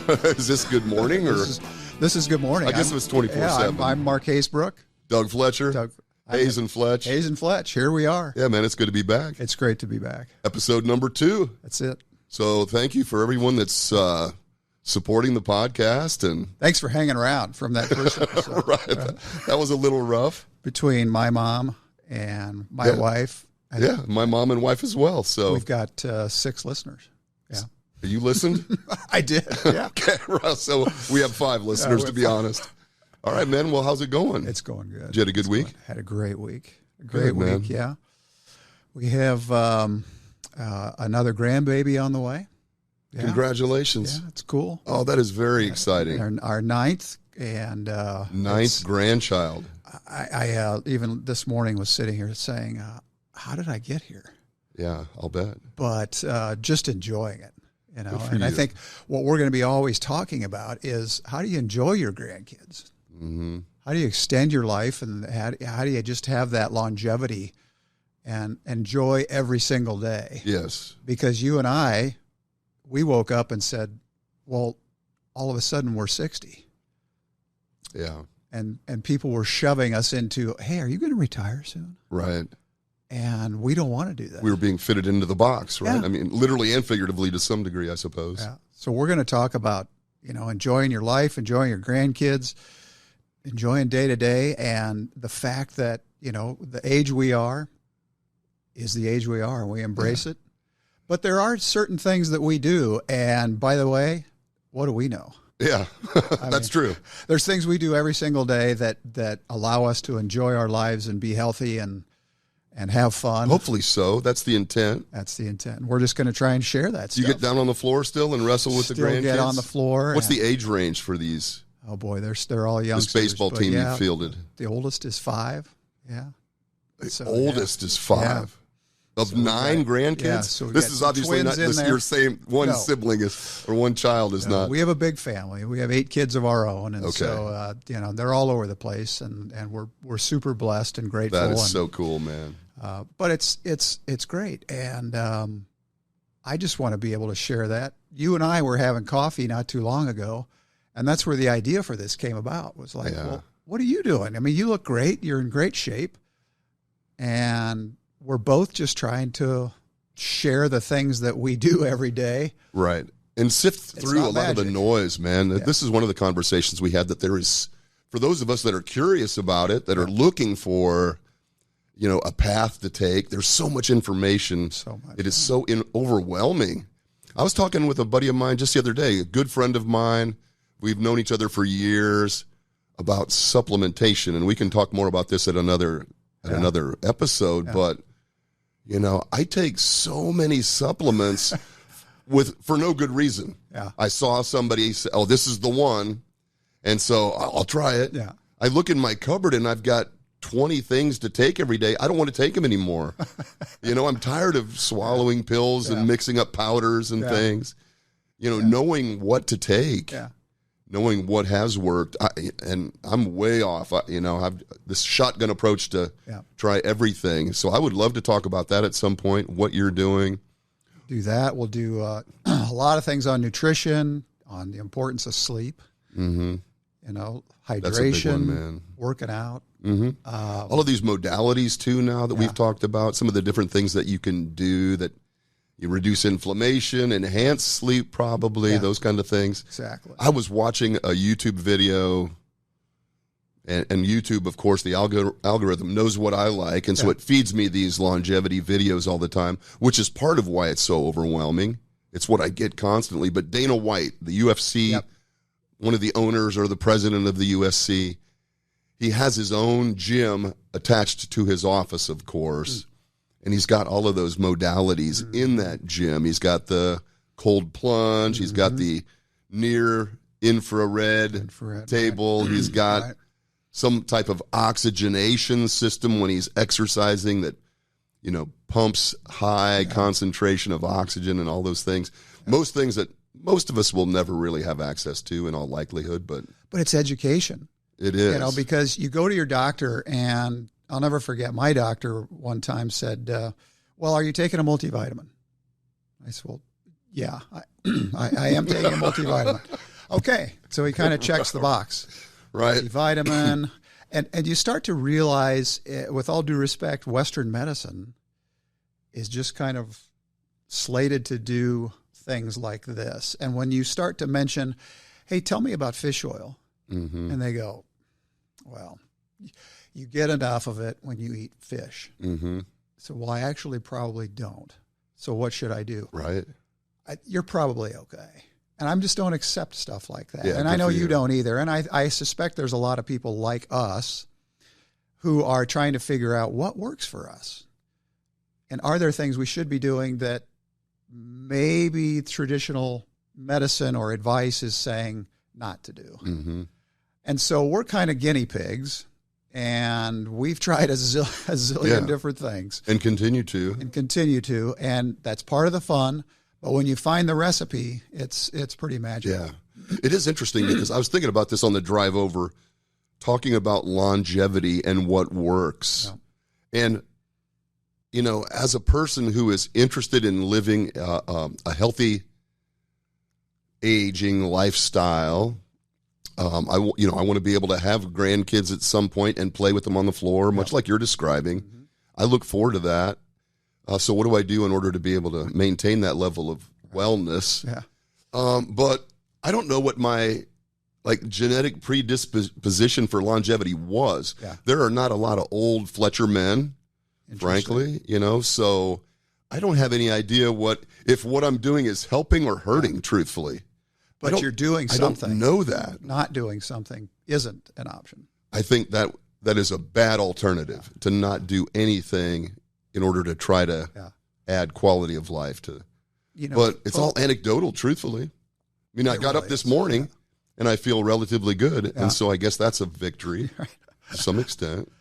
Is this good morning? Or This is good morning. I guess it was 24/7. Yeah, I'm Mark Hasebrook. Doug Fletcher. Hase&Fletch. Hase&Fletch. Here we are. Yeah, man, it's good to be back. It's great to be back. Episode number 2. That's it. So thank you for everyone that's supporting the podcast. And thanks for hanging around from that first episode. Right. That was a little rough. Between my mom and my wife. Yeah, my mom and wife as well. So we've got 6 listeners. Yeah. You listened? I did. Yeah. Okay, so we have 5 listeners, to be honest. All right, man. Well, how's it going? It's going good. Did you have a good week? Had a great week. Great week, man. Yeah. We have another grandbaby on the way. Yeah. Congratulations. Yeah, it's cool. Oh, that is very exciting. Our 9th and 9th grandchild. I even this morning was sitting here saying, how did I get here? Yeah, I'll bet. But just enjoying it, you know. Good for and you. I think what we're going to be always talking about is how do you enjoy your grandkids? Mm-hmm. How do you extend your life, and how do you just have that longevity and enjoy every single day? Yes. Because you and I, we woke up and said, well, all of a sudden we're 60. Yeah. And people were shoving us into, hey, are you going to retire soon? Right. And we don't want to do that. We were being fitted into the box, right? Yeah. I mean, literally and figuratively to some degree, I suppose. Yeah. So we're going to talk about, enjoying your life, enjoying your grandkids, enjoying day to day, and the fact that, the age we are is the age we are, and we embrace it. But there are certain things that we do. And by the way, what do we know? Yeah, that's true. There's things we do every single day that allow us to enjoy our lives and be healthy and have fun. Hopefully so. That's the intent. That's the intent. We're just going to try and share that stuff. You get down on the floor still and wrestle with the grandkids? Get on the floor. What's the age range for these? Oh, boy, they're all youngsters. This baseball team you fielded. The oldest is 5. Yeah. The oldest is 5. Yeah. Of 9 grandkids? Yeah, so this is obviously not this. You're saying one sibling is, or one child is not. We have a big family. We have 8 kids of our own, and so they're all over the place, and we're super blessed and grateful. That is so cool, man. But it's great, and I just want to be able to share that. You and I were having coffee not too long ago, and that's where the idea for this came about. Was like, well, what are you doing? I mean, you look great. You're in great shape, and we're both just trying to share the things that we do every day. Right. And sift through a lot of the noise, man. Yeah. This is one of the conversations we had, that there is, for those of us that are curious about it, that are looking for, a path to take, there's so much information. So much. It is so overwhelming. I was talking with a buddy of mine just the other day, a good friend of mine. We've known each other for years, about supplementation. And we can talk more about this at another episode. Yeah. But I take so many supplements for no good reason. Yeah. I saw somebody say, "Oh, this is the one," and so I'll try it. Yeah. I look in my cupboard and I've got 20 things to take every day. I don't want to take them anymore. I'm tired of swallowing pills and mixing up powders and things. Knowing what to take. Yeah. Knowing what has worked, and I'm way off. I have this shotgun approach to try everything. So I would love to talk about that at some point, what you're doing. Do that. We'll do a lot of things on nutrition, on the importance of sleep, mm-hmm. Hydration, that's a big one, man. Working out. Mm-hmm. All of these modalities, too, now that we've talked about, some of the different things that you can do that you reduce inflammation, enhance sleep, probably, those kind of things. Exactly. I was watching a YouTube video, and YouTube, of course, the algorithm knows what I like, and so it feeds me these longevity videos all the time, which is part of why it's so overwhelming. It's what I get constantly. But Dana White, the UFC, one of the owners or the president of the UFC, he has his own gym attached to his office, of course. And he's got all of those modalities in that gym. He's got the cold plunge. He's got the near infrared table. He's got some type of oxygenation system when he's exercising that, pumps high concentration of oxygen and all those things. Most things that most of us will never really have access to in all likelihood. But it's education. It is. Because you go to your doctor, and I'll never forget, my doctor one time said, well, are you taking a multivitamin? I said, well, yeah, I am taking a multivitamin. Okay, so he kind of checks the box. Right. Vitamin. And you start to realize, with all due respect, Western medicine is just kind of slated to do things like this. And when you start to mention, hey, tell me about fish oil, and they go, well, you get enough of it when you eat fish. So, well, I actually probably don't. So what should I do? Right. You're probably okay. And I just don't accept stuff like that. Yeah, and I know you don't either. And I suspect there's a lot of people like us who are trying to figure out what works for us. And are there things we should be doing that maybe traditional medicine or advice is saying not to do? And so we're kind of guinea pigs, and we've tried a zillion different things. And continue to. And that's part of the fun. But when you find the recipe, it's pretty magical. Yeah. It is interesting because I was thinking about this on the drive over, talking about longevity and what works. Yeah. And, you know, as a person who is interested in living a healthy aging lifestyle, I want to be able to have grandkids at some point and play with them on the floor, much like you're describing. I look forward to that. So what do I do in order to be able to maintain that level of wellness? Yeah. But I don't know what my genetic predisposition for longevity was. Yeah. There are not a lot of old Fletcher men, frankly, so I don't have any idea if what I'm doing is helping or hurting, truthfully. But you're doing something. I don't know that. Not doing something isn't an option. I think that is a bad alternative, to not do anything in order to try to add quality of life to, but it's all anecdotal, truthfully. I mean, I got up this morning and I feel relatively good. And so I guess that's a victory to some extent.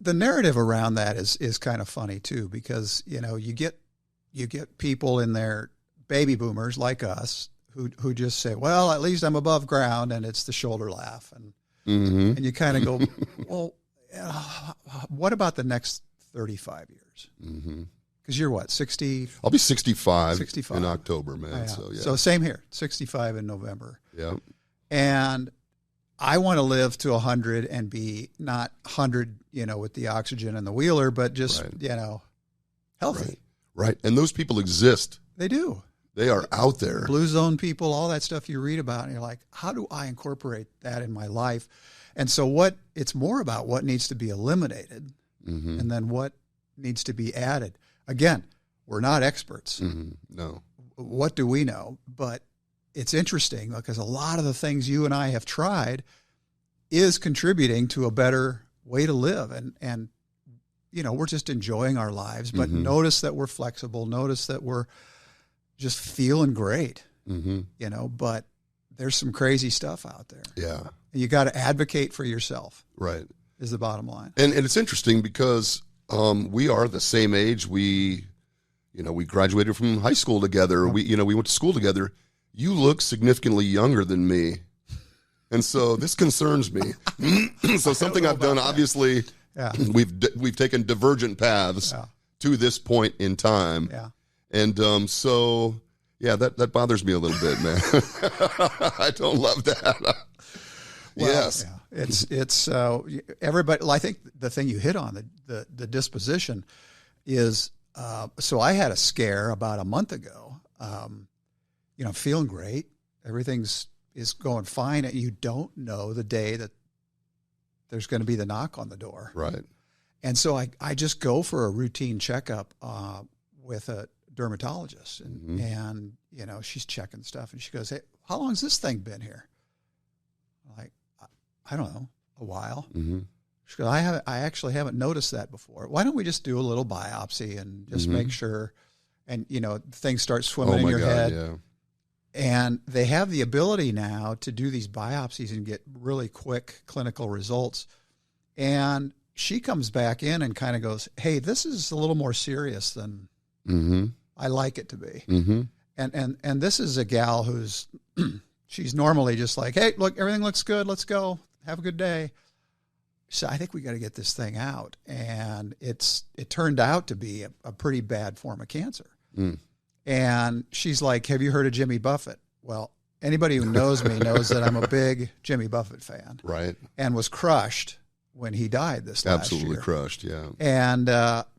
The narrative around that is kind of funny too, because, you get people in their baby boomers like us who just say, well, at least I'm above ground, and it's the shoulder laugh. And you kind of go, well, what about the next 35 years? Because you're what, 60? I'll be 65 in October, man. So same here, 65 in November. Yeah. And I want to live to 100 and be not 100, with the oxygen and the wheeler, but just, healthy. Right. And those people exist. They do. They are out there. Blue zone people, all that stuff you read about, and you're like, how do I incorporate that in my life? And so it's more about what needs to be eliminated and then what needs to be added. Again, we're not experts. No. What do we know? But it's interesting because a lot of the things you and I have tried is contributing to a better way to live. And we're just enjoying our lives, but notice that we're flexible. Notice that we're just feeling great, but there's some crazy stuff out there. Yeah. And you got to advocate for yourself. Right. Is the bottom line. And it's interesting because we are the same age. We graduated from high school together. We went to school together. You look significantly younger than me. And so this concerns me. So something I've done, obviously, we've taken divergent paths to this point in time. Yeah. And that bothers me a little bit, man. I don't love that. Yes. Yeah. It's everybody. I think the thing you hit on, the disposition, is so I had a scare about a month ago. Feeling great, everything's going fine, and you don't know the day that there's going to be the knock on the door. Right. And so I just go for a routine checkup with a dermatologist, and she's checking stuff, and she goes, "Hey, how long has this thing been here?" I'm like, I don't know, a while. She goes, I actually haven't noticed that before. Why don't we just do a little biopsy and just make sure? And things start swimming in your head. Yeah. And they have the ability now to do these biopsies and get really quick clinical results. And she comes back in and kind of goes, "Hey, this is a little more serious than I like it to be." And this is a gal who's she's normally just like, "Hey, look, everything looks good. Let's go. Have a good day." So I think we got to get this thing out. And it turned out to be a pretty bad form of cancer. And she's like, "Have you heard of Jimmy Buffett?" Well, anybody who knows me knows that I'm a big Jimmy Buffett fan. Right. And was crushed when he died this last year. Absolutely crushed, yeah. And,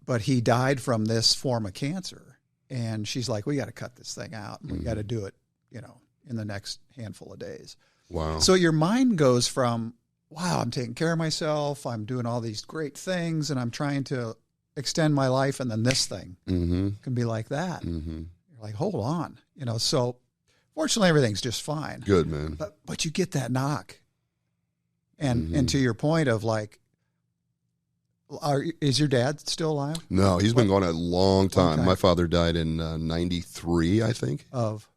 but he died from this form of cancer. And she's like, we got to cut this thing out. We got to do it, in the next handful of days. Wow. So your mind goes from, wow, I'm taking care of myself. I'm doing all these great things and I'm trying to extend my life. And then this thing can be like that. You're like, hold on, so fortunately everything's just fine. Good, man. But you get that knock. And to your point of like, is your dad still alive? No, he's been gone a long time. My father died in 93, I think. Of?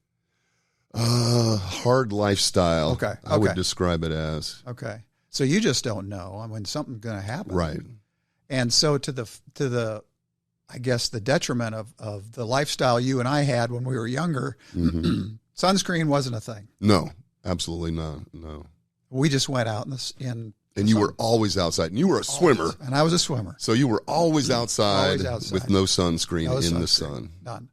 Hard lifestyle. Okay. I would describe it as. Okay. So you just don't know when something's going to happen. Right. And so to the I guess the detriment of the lifestyle you and I had when we were younger, sunscreen wasn't a thing. No, absolutely not. No. We just went out and you were always outside. And you were a swimmer. And I was a swimmer. So you were always outside, with no sunscreen in the sun. None.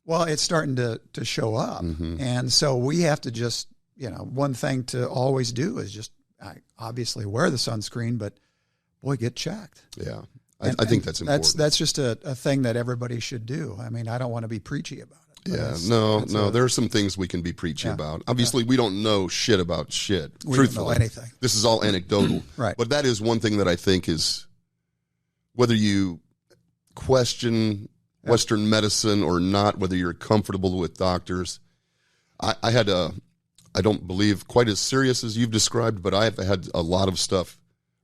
Well, it's starting to show up. And so we have to just, one thing to always do is just obviously wear the sunscreen, but boy, get checked. Yeah. I think that's important. That's just a thing that everybody should do. I mean, I don't want to be preachy about it. Yeah, no. There are some things we can be preachy about. Obviously, we don't know shit about shit. We truthfully. don't know anything. This is all anecdotal. Right. But that is one thing that I think is, whether you question Western medicine or not, whether you're comfortable with doctors, I had I don't believe quite as serious as you've described, but I've had a lot of stuff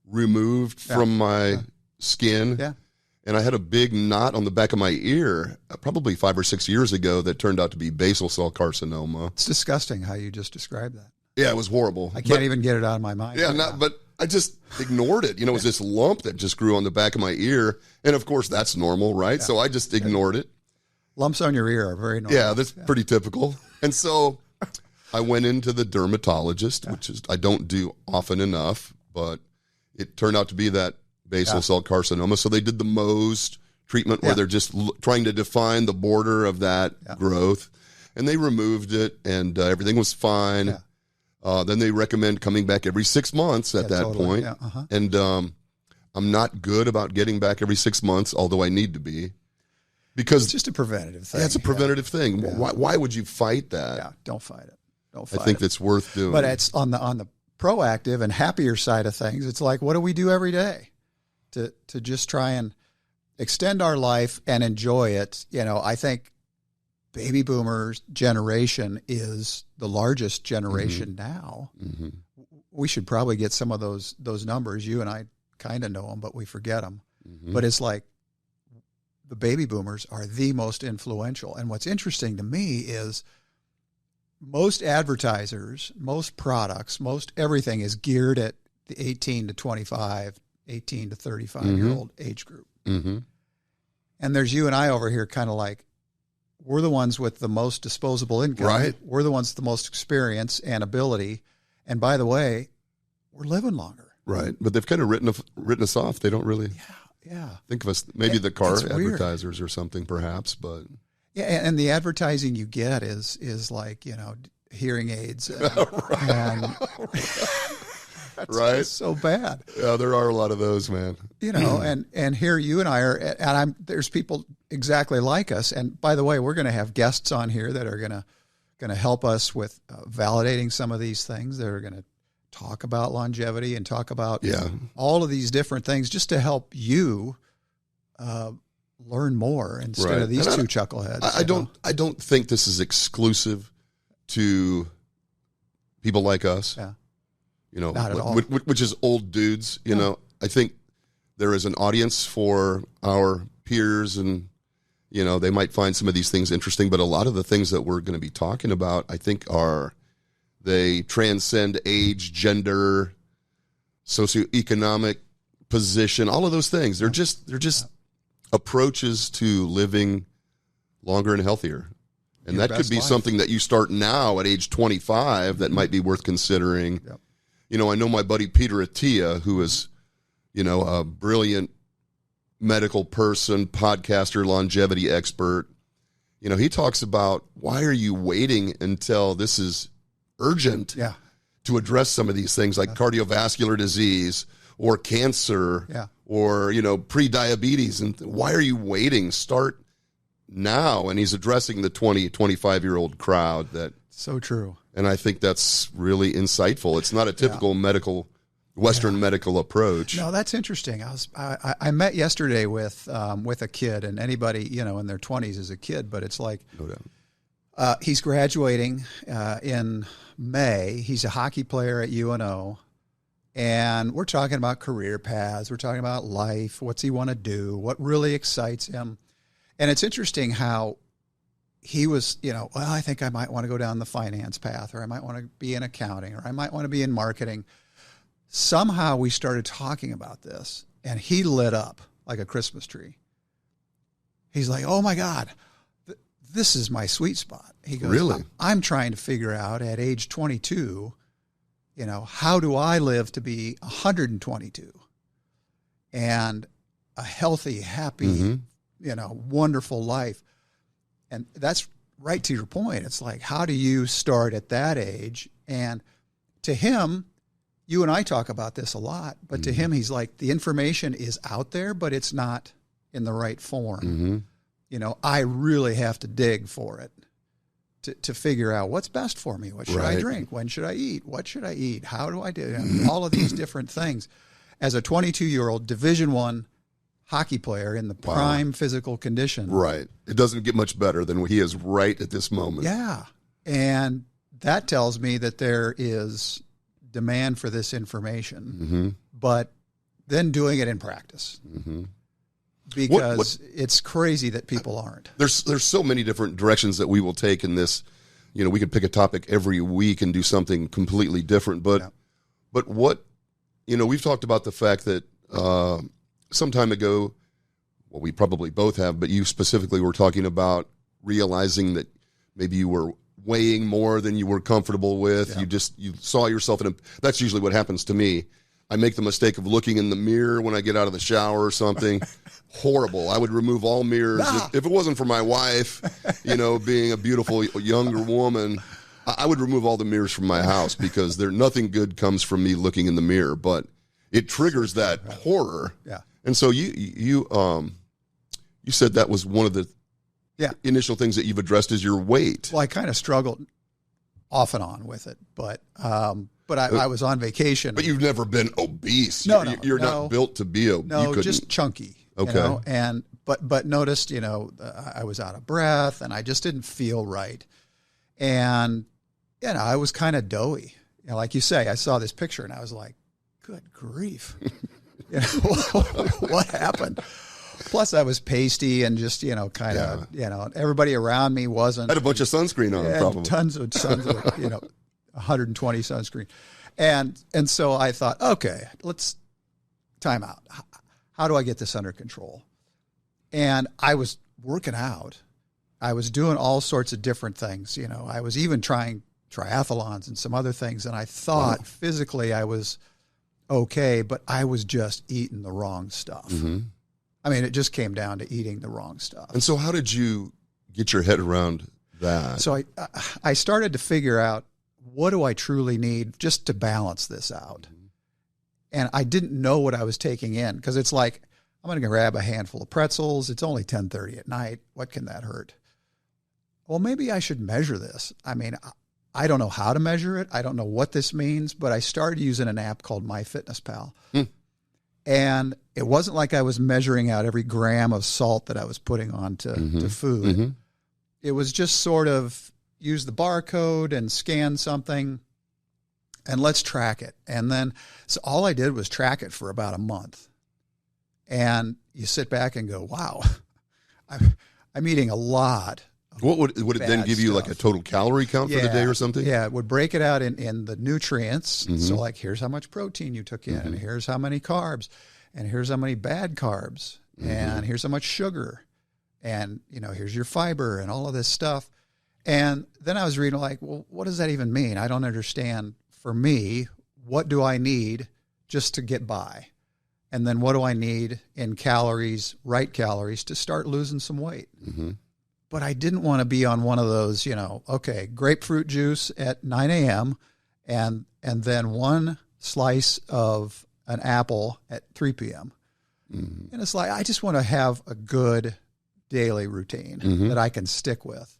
removed from my skin. Yeah. And I had a big knot on the back of my ear probably 5 or 6 years ago that turned out to be basal cell carcinoma. It's disgusting how you just described that. Yeah, it was horrible. I can't even get it out of my mind. Yeah, but I just ignored it. It was this lump that just grew on the back of my ear. And of course, that's normal, right? Yeah. So I just ignored it. Lumps on your ear are very normal. Yeah, that's pretty typical. And so I went into the dermatologist, which is I don't do often enough, but it turned out to be that basal cell carcinoma. So they did the Mohs treatment where they're just trying to define the border of that growth. And they removed it, and everything was fine. Yeah. Then they recommend coming back every 6 months at that point. Yeah. And I'm not good about getting back every 6 months, although I need to be. Because it's just a preventative thing. Yeah, it's a preventative thing. Yeah. Why would you fight that? Yeah, don't fight it. I think that's worth doing. But it's on the proactive and happier side of things. It's like, what do we do every day to just try and extend our life and enjoy it? I think baby boomers generation is the largest generation now. We should probably get some of those numbers. You and I kind of know them, but we forget them. But it's like the baby boomers are the most influential. And what's interesting to me is most advertisers, most products, most everything is geared at the 18 to 25, 18 to 35-year-old age group. And there's you and I over here kind of like, we're the ones with the most disposable income. Right. We're the ones with the most experience and ability. And by the way, we're living longer. Right. But they've kind of written us off. They don't really think of us. Maybe the car advertisers or something, perhaps. But yeah, and the advertising you get is like, hearing aids. And right. It's so bad. Yeah, there are a lot of those, man. And here you and I are, and there's people exactly like us. And by the way, we're going to have guests on here that are going to help us with validating some of these things. They're going to talk about longevity and talk about all of these different things just to help you learn more instead of these two chuckleheads. I don't think this is exclusive to people like us. Yeah. Not at all. Which is old dudes. I think there is an audience for our peers, and they might find some of these things interesting. But a lot of the things that we're going to be talking about, I think, they transcend age, gender, socioeconomic position, all of those things. They're just approaches to living longer and healthier. And that could be something that you start now at age 25 that might be worth considering. Yep. I know my buddy Peter Attia, who is, a brilliant medical person, podcaster, longevity expert. He talks about, why are you waiting until this is urgent to address some of these things like cardiovascular disease or cancer or, pre-diabetes. And why are you waiting? Start now. And he's addressing the 20, 25-year-old crowd. So true. And I think that's really insightful. It's not a typical Western medical approach. No, that's interesting. I met yesterday with a kid, and anybody, in their 20s is a kid, but it's like, no doubt. He's graduating in May. He's a hockey player at UNO. And we're talking about career paths. We're talking about life. What's he want to do? What really excites him? And it's interesting how he was, I think I might want to go down the finance path, or I might want to be in accounting, or I might want to be in marketing. Somehow we started talking about this, and he lit up like a Christmas tree. He's like, oh, my God, this is my sweet spot. He goes, really? I'm trying to figure out at age 22, how do I live to be 122 and a healthy, happy, wonderful life. And that's right to your point. It's like, how do you start at that age? And to him, you and I talk about this a lot, but to him, he's like, the information is out there, but it's not in the right form. I really have to dig for it to figure out what's best for me. What should I drink? When should I eat? What should I eat? How do I do all of these different things? As a 22-year-old Division I hockey player in the prime physical condition. Right. It doesn't get much better than he is right at this moment. Yeah. And that tells me that there is demand for this information, but then doing it in practice. Because it's crazy that people aren't. There's so many different directions that we will take in this. We could pick a topic every week and do something completely different. But what, we've talked about the fact that some time ago, well, we probably both have, but you specifically were talking about realizing that maybe you were weighing more than you were comfortable with. You saw yourself that's usually what happens to me. I make the mistake of looking in the mirror when I get out of the shower or something. Horrible. I would remove all mirrors. If it wasn't for my wife, being a beautiful younger woman, I would remove all the mirrors from my house because nothing good comes from me looking in the mirror, but it triggers that horror. Yeah. And so you said that was one of the initial things that you've addressed is your weight. Well, I kind of struggled off and on with it, but I was on vacation. But you've never been obese. No, you're not built to be obese. No, just chunky. Okay. And but noticed, I was out of breath and I just didn't feel right. And I was kind of doughy. Like you say, I saw this picture and I was like, good grief. What happened? Plus, I was pasty and just, kind of, everybody around me wasn't. Had a bunch of sunscreen on, probably. Tons of 120 sunscreen. And so I thought, okay, let's time out. How do I get this under control? And I was working out. I was doing all sorts of different things. I was even trying triathlons and some other things. And I thought physically I was okay, but I was just eating the wrong stuff. I mean, it just came down to eating the wrong stuff. And so how did you get your head around that? So I started to figure out, what do I truly need just to balance this out? And I didn't know what I was taking in because it's like, I'm going to grab a handful of pretzels. It's only 10:30 at night. What can that hurt? Well, maybe I should measure this. I mean, I don't know how to measure it. I don't know what this means, but I started using an app called MyFitnessPal. And it wasn't like I was measuring out every gram of salt that I was putting on to food. It was just sort of use the barcode and scan something and let's track it. And then, so all I did was track it for about a month. And you sit back and go, wow, I'm eating a lot. What would it then give you, like a total calorie count for the day or something? Yeah, it would break it out in the nutrients. So like, here's how much protein you took in, and here's how many carbs, and here's how many bad carbs, and here's how much sugar, and here's your fiber and all of this stuff. And then I was reading like, well, what does that even mean? I don't understand. For me, what do I need just to get by? And then what do I need in calories, right calories, to start losing some weight? but I didn't want to be on one of those, okay, grapefruit juice at 9 a.m. and then one slice of an apple at 3 p.m. Mm-hmm. And it's like, I just want to have a good daily routine mm-hmm. that I can stick with.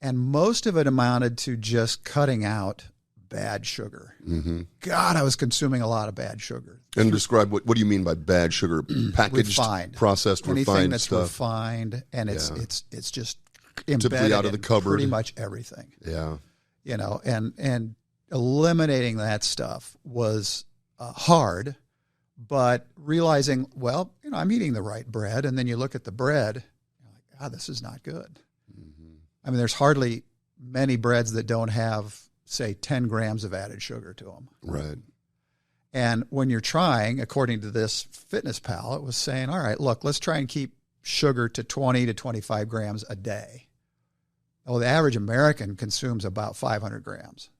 And most of it amounted to just cutting out bad sugar. Mm-hmm. God, I was consuming a lot of bad sugar. And describe what do you mean by bad sugar? Packaged, refined, processed, anything refined that's stuff. refined, and it's just embedded typically out of the cupboard. Pretty much everything. Yeah, and eliminating that stuff was hard, but realizing, well, I'm eating the right bread, and then you look at the bread, you're like, God, this is not good. Mm-hmm. I mean, there's hardly many breads that don't have, say, 10 grams of added sugar to them. Right. And when you're trying, according to this Fitness Pal, it was saying, all right, look, let's try and keep sugar to 20 to 25 grams a day. Well, the average American consumes about 500 grams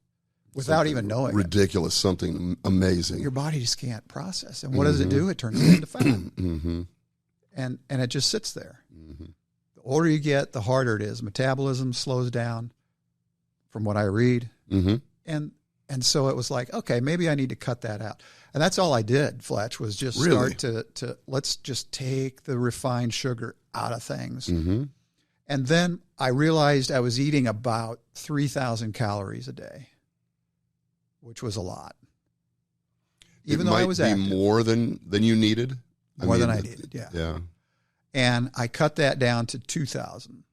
without something even knowing ridiculous, something amazing. Your body just can't process. And what does it do? It turns it into fat. Mm-hmm. And it just sits there. Mm-hmm. The older you get, the harder it is. Metabolism slows down from what I read. Mm-hmm. And so it was like, okay, maybe I need to cut that out. And that's all I did, Fletch, was just start to let's just take the refined sugar out of things. Mm-hmm. And then I realized I was eating about 3,000 calories a day, which was a lot. Even though I was active. More than you needed? More than I needed, yeah. Yeah. And I cut that down to 2,000.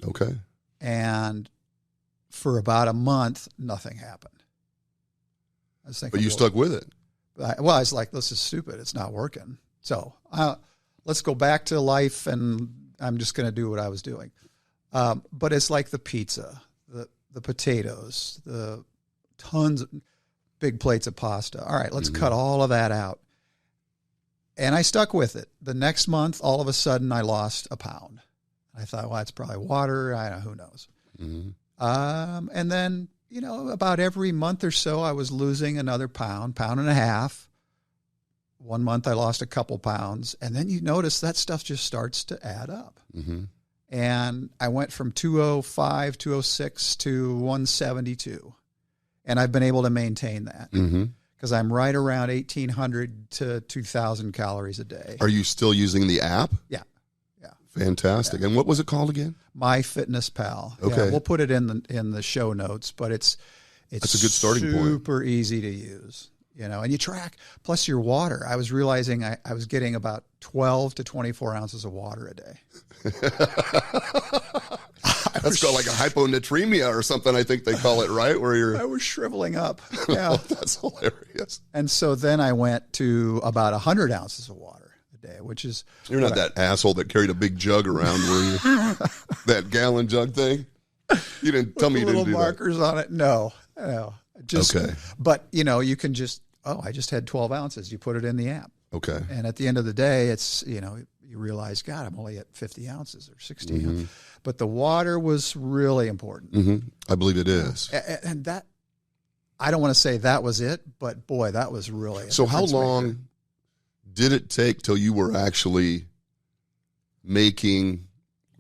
Okay. And for about a month, nothing happened. I was thinking, but you stuck with it. I was like, this is stupid. It's not working. So let's go back to life, and I'm just going to do what I was doing. But it's like the pizza, the potatoes, the tons of big plates of pasta. All right, let's mm-hmm. cut all of that out. And I stuck with it. The next month, all of a sudden, I lost a pound. I thought, well, it's probably water. I don't know, who knows. Mm-hmm. And then, about every month or so, I was losing another pound and a half. One month, I lost a couple pounds. And then you notice that stuff just starts to add up. Mm-hmm. And I went from 205, 206 to 172. And I've been able to maintain that. Mm-hmm. Because I'm right around 1,800 to 2,000 calories a day. Are you still using the app? Yeah. Fantastic. Yeah. And what was it called again? My Fitness Pal. Okay. Yeah, we'll put it in the show notes, but it's that's a good starting point. Super easy to use, and you track. Plus your water. I was realizing I was getting about 12 to 24 ounces of water a day. That's called like a hyponatremia or something, I think they call it, right? I was shriveling up. Yeah. That's hilarious. And so then I went to about 100 ounces of water a day, which is... You're not that asshole that carried a big jug around, were you? That gallon jug thing? You didn't tell me you didn't do that. Little markers on it. No. Just, okay. But, you can just, I just had 12 ounces. You put it in the app. Okay. And at the end of the day, it's, you realize, God, I'm only at 50 ounces or 60 mm-hmm. ounces. But the water was really important. Mm-hmm. I believe it is. And that, I don't want to say that was it, but boy, that was really. So how long did it take till you were actually making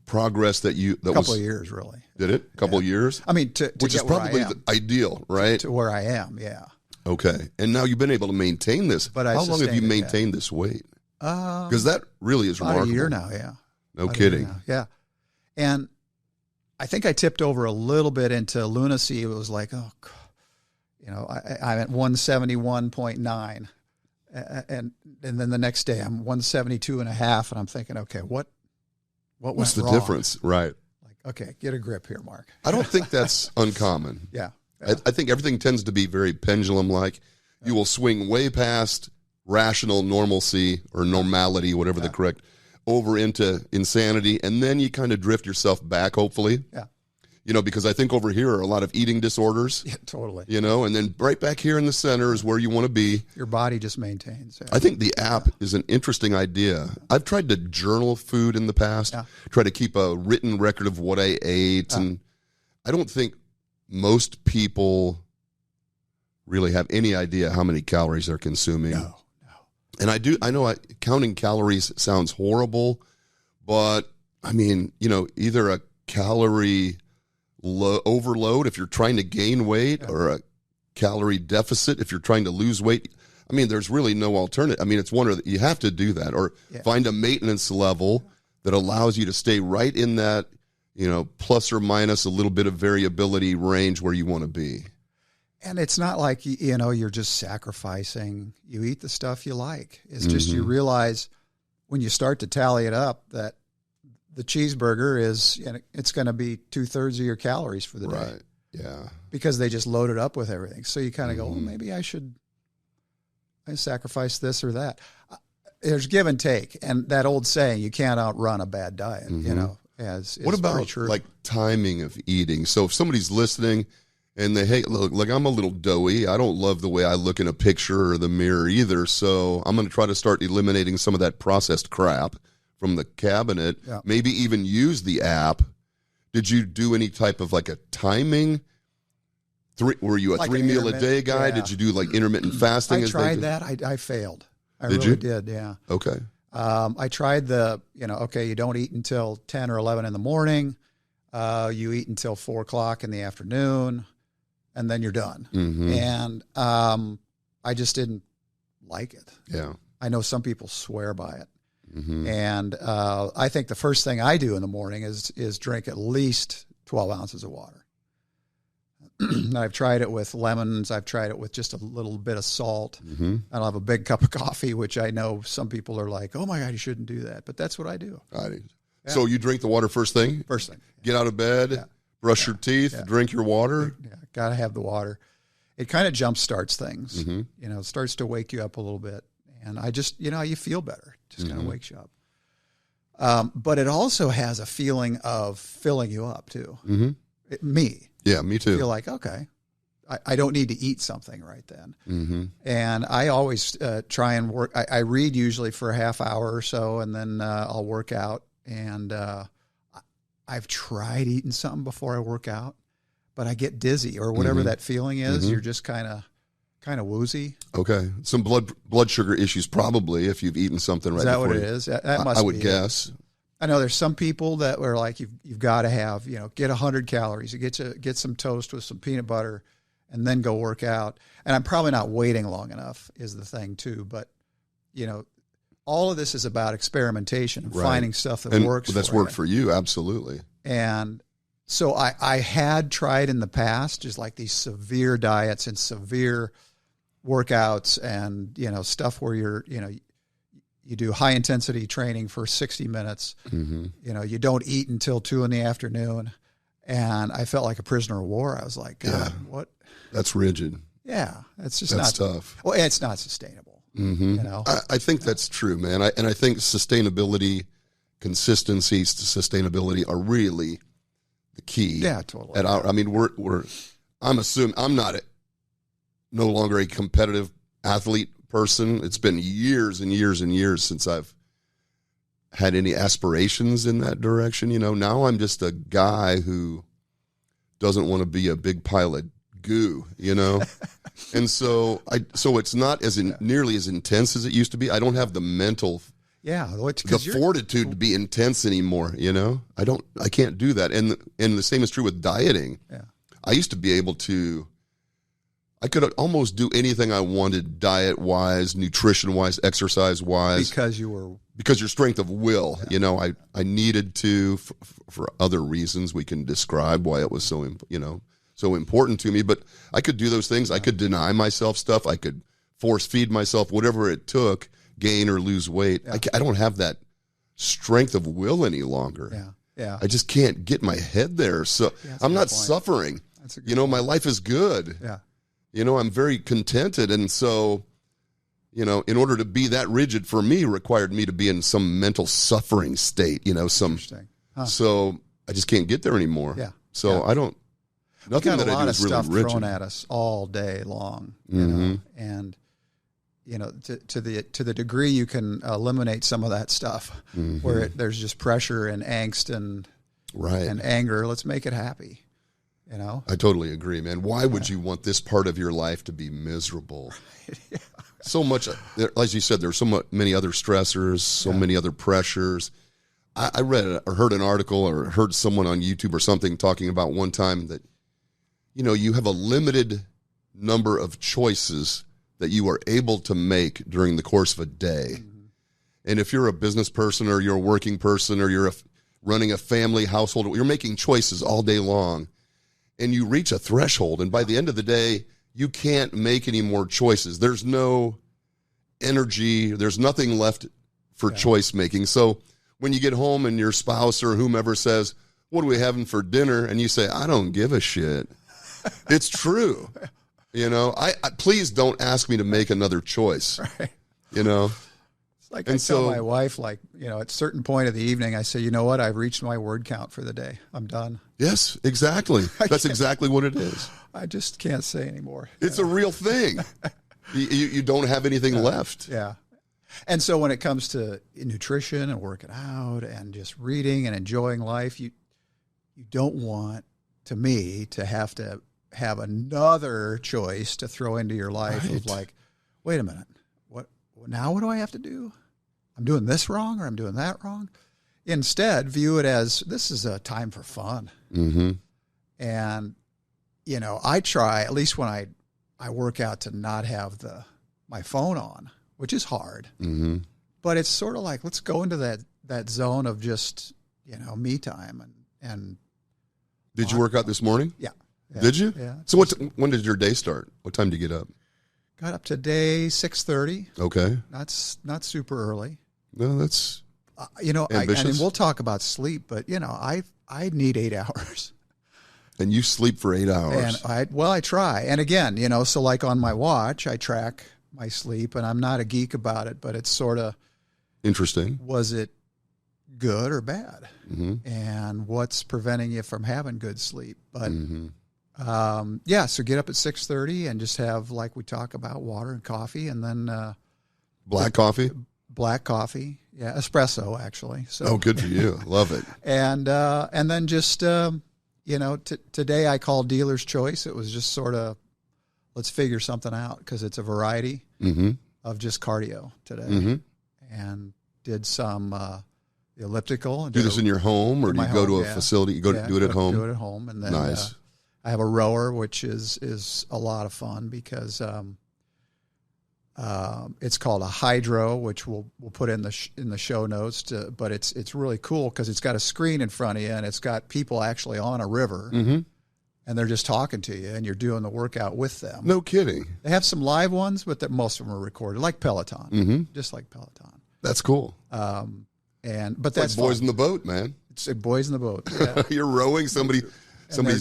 progress that a couple of years, really. Did it? A couple of years? I mean, which is probably the ideal, right? To where I am, yeah. Okay. And now you've been able to maintain this. But how long have you maintained this weight? Because that really is about remarkable. A year now, yeah. No kidding. Yeah. And I think I tipped over a little bit into lunacy. It was like, oh, I'm at 171.9. And then the next day I'm 172.5. And I'm thinking, okay, what's the wrong? difference? Right. Like, okay, get a grip here, Mark. I don't think that's uncommon. Yeah. I think everything tends to be very pendulum-like. You will swing way past rational normalcy or normality, whatever the correct, over into insanity, and then you kind of drift yourself back, hopefully. Yeah. Because I think over here are a lot of eating disorders. Yeah, totally. And then right back here in the center is where you want to be. Your body just maintains. Yeah. I think the app is an interesting idea. I've tried to journal food in the past, try to keep a written record of what I ate, and I don't think most people really have any idea how many calories they're consuming. No. And I know counting calories sounds horrible, but I mean, either a calorie overload if you're trying to gain weight, or a calorie deficit if you're trying to lose weight. I mean, there's really no alternative. I mean, it's one or you have to do that, or find a maintenance level that allows you to stay right in that, plus or minus a little bit of variability range where you want to be. And it's not like, you're just sacrificing. You eat the stuff you like. It's just you realize when you start to tally it up that the cheeseburger it's going to be 2/3 of your calories for the day. Right. Yeah. Because they just load it up with everything. So you kind of go, well, maybe I sacrifice this or that. There's give and take. And that old saying, you can't outrun a bad diet, what about like timing of eating? So if somebody's listening and they, look, like I'm a little doughy. I don't love the way I look in a picture or the mirror either. So I'm going to try to start eliminating some of that processed crap from the cabinet. Yeah. Maybe even use the app. Did you do any type of like a timing? Were you a like 3 meal a day guy? Yeah. Did you do like intermittent fasting? I tried that. I failed. I really did. Yeah. Okay. I tried you don't eat until 10 or 11 in the morning. You eat until 4 o'clock in the afternoon, and then you're done. And I just didn't like it. Yeah. I know some people swear by it. And I think the first thing I do in the morning is drink at least 12 ounces of water. I've tried it with lemons. I've tried it with just a little bit of salt. I'll have a big cup of coffee, which I know some people are like, oh my God, you shouldn't do that. But that's what I do. Yeah. So you drink the water first thing? First thing. Get out of bed, brush your teeth, drink your water? Yeah, got to have the water. It kind of jump starts things. It starts to wake you up a little bit. And I just, you feel better. It just kind of wakes you up. But it also has a feeling of filling you up too. Me. Yeah, me too. I feel like, okay, I don't need to eat something right then. And I always try and work. I read usually for a half hour or so, and then I'll work out. And I've tried eating something before I work out, but I get dizzy or whatever that feeling is. You're just kind of woozy. Okay. Some blood sugar issues probably if you've eaten something right before. Is that what it is? That must be. I would guess. I know there's some people that were like, you've got to have, get 100 calories. You get some toast with some peanut butter and then go work out. And I'm probably not waiting long enough is the thing too. But, all of this is about experimentation and finding stuff that works for you. That's worked for you. Absolutely. And so I had tried in the past, just like these severe diets and severe workouts and, stuff where you do high intensity training for 60 minutes. You don't eat until 2 in the afternoon. And I felt like a prisoner of war. I was like, God, what? That's rigid. Yeah. It's just that's tough. Well, it's not sustainable. I think that's true, man. And I think sustainability, consistency, sustainability are really the key. Yeah, totally. I'm assuming I'm no longer a competitive athlete person. It's been years and years and years since I've had any aspirations in that direction. Now I'm just a guy who doesn't want to be a big pile of goo, and so it's not nearly as intense as it used to be. I don't have the mental, the fortitude to be intense anymore. I can't do that. And the same is true with dieting. Yeah. I used to be able to. I could almost do anything I wanted, diet-wise, nutrition-wise, exercise-wise. Because your strength of will. Yeah. I needed to, for other reasons we can describe why it was so important to me. But I could do those things. I could deny myself stuff. I could force feed myself, whatever it took, gain or lose weight. Yeah. I don't have that strength of will any longer. Yeah. I just can't get my head there. So I'm not suffering. That's a good point. My life is good. Yeah. I'm very contented. And so, in order to be that rigid for me required me to be in some mental suffering state, Interesting. Huh. So I just can't get there anymore. Yeah. So I don't, nothing that I do is really rigid. We got a lot of stuff thrown at us all day long, and, to the degree you can eliminate some of that stuff where there's just pressure and angst and anger, let's make it happy. I totally agree, man. Why would you want this part of your life to be miserable? Yeah. So much, as you said, there's so many other stressors, so many other pressures. I read or heard an article or heard someone on YouTube or something talking about one time that, you know, you have a limited number of choices that you are able to make during the course of a day. Mm-hmm. And if you're a business person or you're a working person or you're running a family household, you're making choices all day long, and you reach a threshold, and by the end of the day, you can't make any more choices. There's no energy. There's nothing left for choice making. So when you get home and your spouse or whomever says, "What are we having for dinner?" and you say, "I don't give a shit." It's true. You know, I please don't ask me to make another choice. Right. You know, it's like I tell my wife, like, you know, at a certain point of the evening, I say, "You know what? I've reached my word count for the day. I'm done." Yes, exactly. That's exactly what it is. I just can't say anymore. It's a real thing. You don't have anything left. Yeah. And so when it comes to nutrition and working out and just reading and enjoying life, you don't want, to me, to have another choice to throw into your life of like, wait a minute, what do I have to do? I'm doing this wrong or I'm doing that wrong. Instead, view it as this is a time for fun. Mm-hmm. And, you know, I try, at least when I work out, to not have my phone on, which is hard. Mm-hmm. But it's sort of like, let's go into that zone of just, you know, me time. And Did you work out this morning? Yeah. Did you? Yeah. So when did your day start? What time did you get up? Got up today 6:30. Okay. That's not super early. No, that's you know, ambitious. and we'll talk about sleep, but you know, I need 8 hours. And you sleep for 8 hours. And I try. And again, you know, so like on my watch, I track my sleep, and I'm not a geek about it, but it's sort of interesting. Was it good or bad? Mm-hmm. And what's preventing you from having good sleep? But mm-hmm. So get up at 6:30 and just have, like we talk about, water and coffee, and then black coffee. Black coffee, yeah, espresso actually. So oh, good for you, love it. And then just you know, today I called dealer's choice. It was just sort of, let's figure something out, because it's a variety mm-hmm. of just cardio today, mm-hmm. and did some elliptical. And do this in your home, or do you go to a facility? You go do it at home. Do it at home, and then nice. I have a rower, which is a lot of fun, because it's called a hydro, which we'll put in the show notes. But it's really cool because it's got a screen in front of you, and it's got people actually on a river, mm-hmm. and they're just talking to you, and you're doing the workout with them. No kidding. They have some live ones, but most of them are recorded, like Peloton, mm-hmm. just like Peloton. That's cool. But it's that's like boys fun. in the boat, man. It's like boys in the boat. Yeah. You're rowing. Somebody's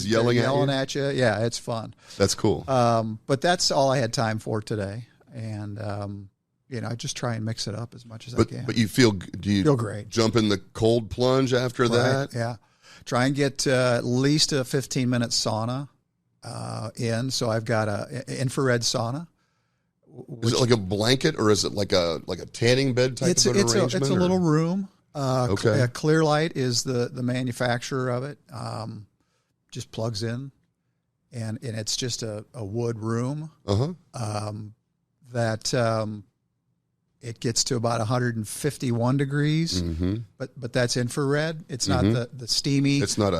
yelling at you. Yeah, it's fun. That's cool. But that's all I had time for today. And, you know, I just try and mix it up as much as I can. But you feel great. Jump in the cold plunge after that? Yeah. Try and get at least a 15-minute sauna in. So I've got a infrared sauna. Is it like a blanket, or is it like a tanning bed type of an arrangement? It's a little room. Okay. Clear Light is the manufacturer of it. Just plugs in, and it's just a wood room. Uh-huh. It gets to about 151 degrees, mm-hmm. but that's infrared. It's mm-hmm. not the steamy. It's not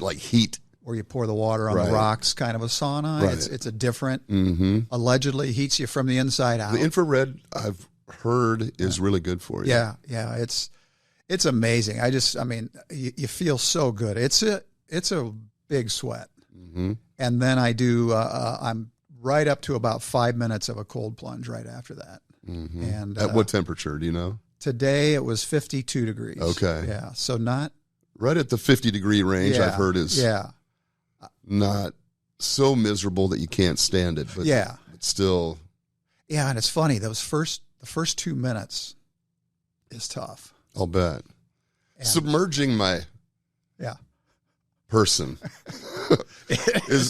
like heat where you pour the water on the rocks kind of a sauna. Right. It's a different, mm-hmm. allegedly heats you from the inside out. The infrared, I've heard, is really good for you. Yeah, it's amazing. I mean, you feel so good. It's a big sweat. Mm-hmm. And then I do, I'm right up to about 5 minutes of a cold plunge right after that. Mm-hmm. And at what temperature, do you know? Today it was 52 degrees. Okay. Yeah. So not. Right at the 50-degree range, I've heard is not so miserable that you can't stand it, but still. Yeah. And it's funny, the first 2 minutes is tough. I'll bet. And submerging my person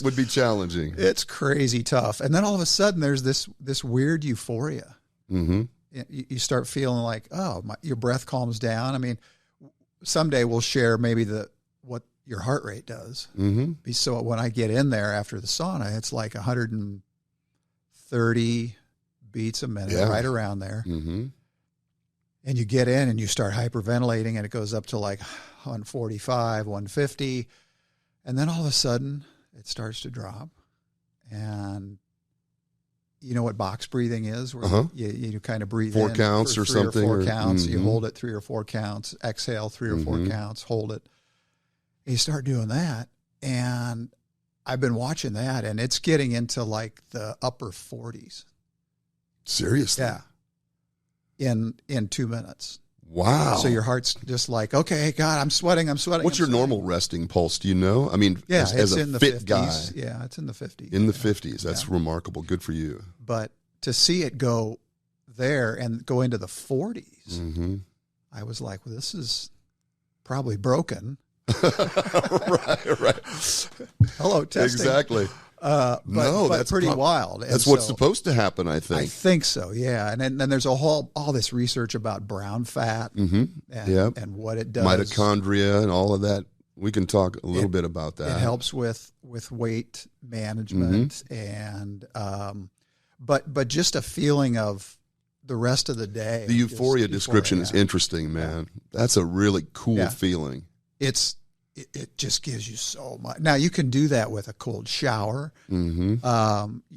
would be challenging. It's crazy tough. And then all of a sudden there's this weird euphoria. Mm-hmm. You start feeling like, your breath calms down. I mean, someday we'll share maybe what your heart rate does. Mm-hmm. So when I get in there after the sauna, it's like 130 beats a minute, right around there. Mm-hmm. And you get in and you start hyperventilating, and it goes up to like 145, 150. And then all of a sudden it starts to drop. And you know what box breathing is? Where you kind of breathe 4 in counts for or 3 something. or 4 counts. You hold it 3 or 4 counts, exhale 3 or 4 counts, hold it. And you start doing that. And I've been watching that, and it's getting into like the upper 40s. Seriously? Yeah. In 2 minutes. Wow. So your heart's just like, okay, God, I'm sweating. What's your normal resting pulse? Do you know? I mean, yeah, as it's a in the fit 50s. guy. Yeah, it's in the 50s. In the 50s. That's remarkable. Good for you. But to see it go there and go into the 40s, I was like, well, this is probably broken. right. Hello, testing. Exactly. But that's pretty wild. That's what's supposed to happen, I think. I think so, yeah. And then there's all this research about brown fat and what it does. Mitochondria and all of that. We can talk a little bit about that. It helps with weight management and but just a feeling of the rest of the day. The euphoria description is interesting, man. That's a really cool feeling. It just gives you so much. Now, you can do that with a cold shower. You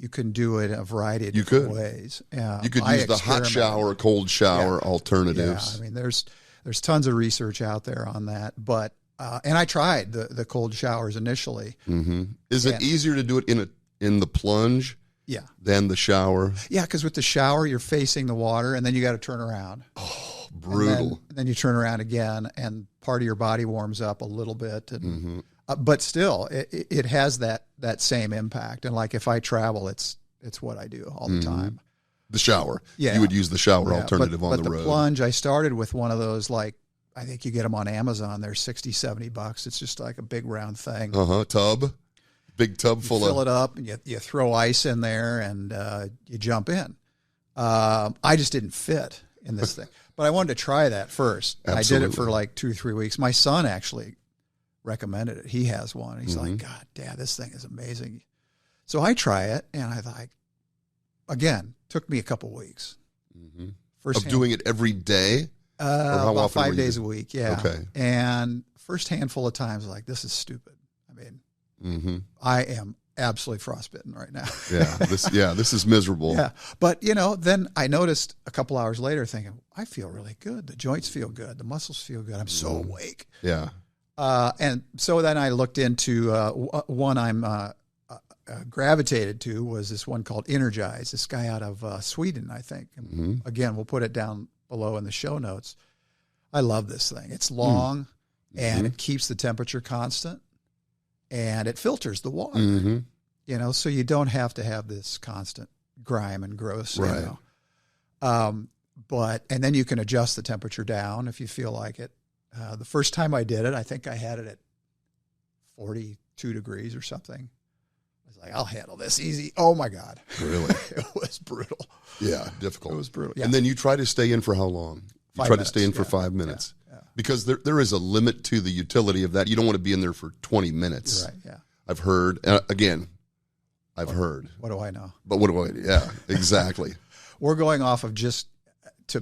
can do it a variety of different ways. You could use the hot shower, cold shower alternatives. Yeah, I mean, there's tons of research out there on that. But and I tried the cold showers initially. Is it easier to do it in the plunge? Yeah. Than the shower? Yeah, because with the shower, you're facing the water, and then you got to turn around. Oh, brutal. And then you turn around again, and part of your body warms up a little bit. And, but still, it has that same impact. And like if I travel, it's what I do all the time. The shower. Yeah. You would use the shower alternative on the road. But the plunge, I started with one of those, like, I think you get them on Amazon. They're $60, $70. It's just like a big round thing. Tub. Big tub full fill it up, and you throw ice in there, and you jump in. I just didn't fit in this thing. But I wanted to try that first. Absolutely. I did it for like 2 or 3 weeks. My son actually recommended it. He has one. He's like, God, Dad, this thing is amazing. So I try it, and I thought, again, took me a couple weeks. Of doing it every day? Or how about often 5 days a week, yeah. Okay. And first handful of times, like, this is stupid. I mean, I am absolutely frostbitten right now. This is miserable. Yeah. But, then I noticed a couple hours later thinking, I feel really good. The joints feel good. The muscles feel good. I'm so awake. Yeah. And so then I looked into one I'm gravitated to was this one called Energize, this guy out of Sweden, I think. And again, we'll put it down below in the show notes. I love this thing. It's long and it keeps the temperature constant. And it filters the water, so you don't have to have this constant grime and gross, right. And then you can adjust the temperature down if you feel like it. The first time I did it, I think I had it at 42 degrees or something. I was like, I'll handle this easy. Oh my God. Really? It was brutal. Yeah. Difficult. It was brutal. Yeah. And then you try to stay in for how long? You 5 try minutes, to stay in for 5 minutes. Because there is a limit to the utility of that. You don't want to be in there for 20 minutes. Right, yeah. I've heard. I've heard. What do I know? But what do I? Yeah, exactly. We're going off of just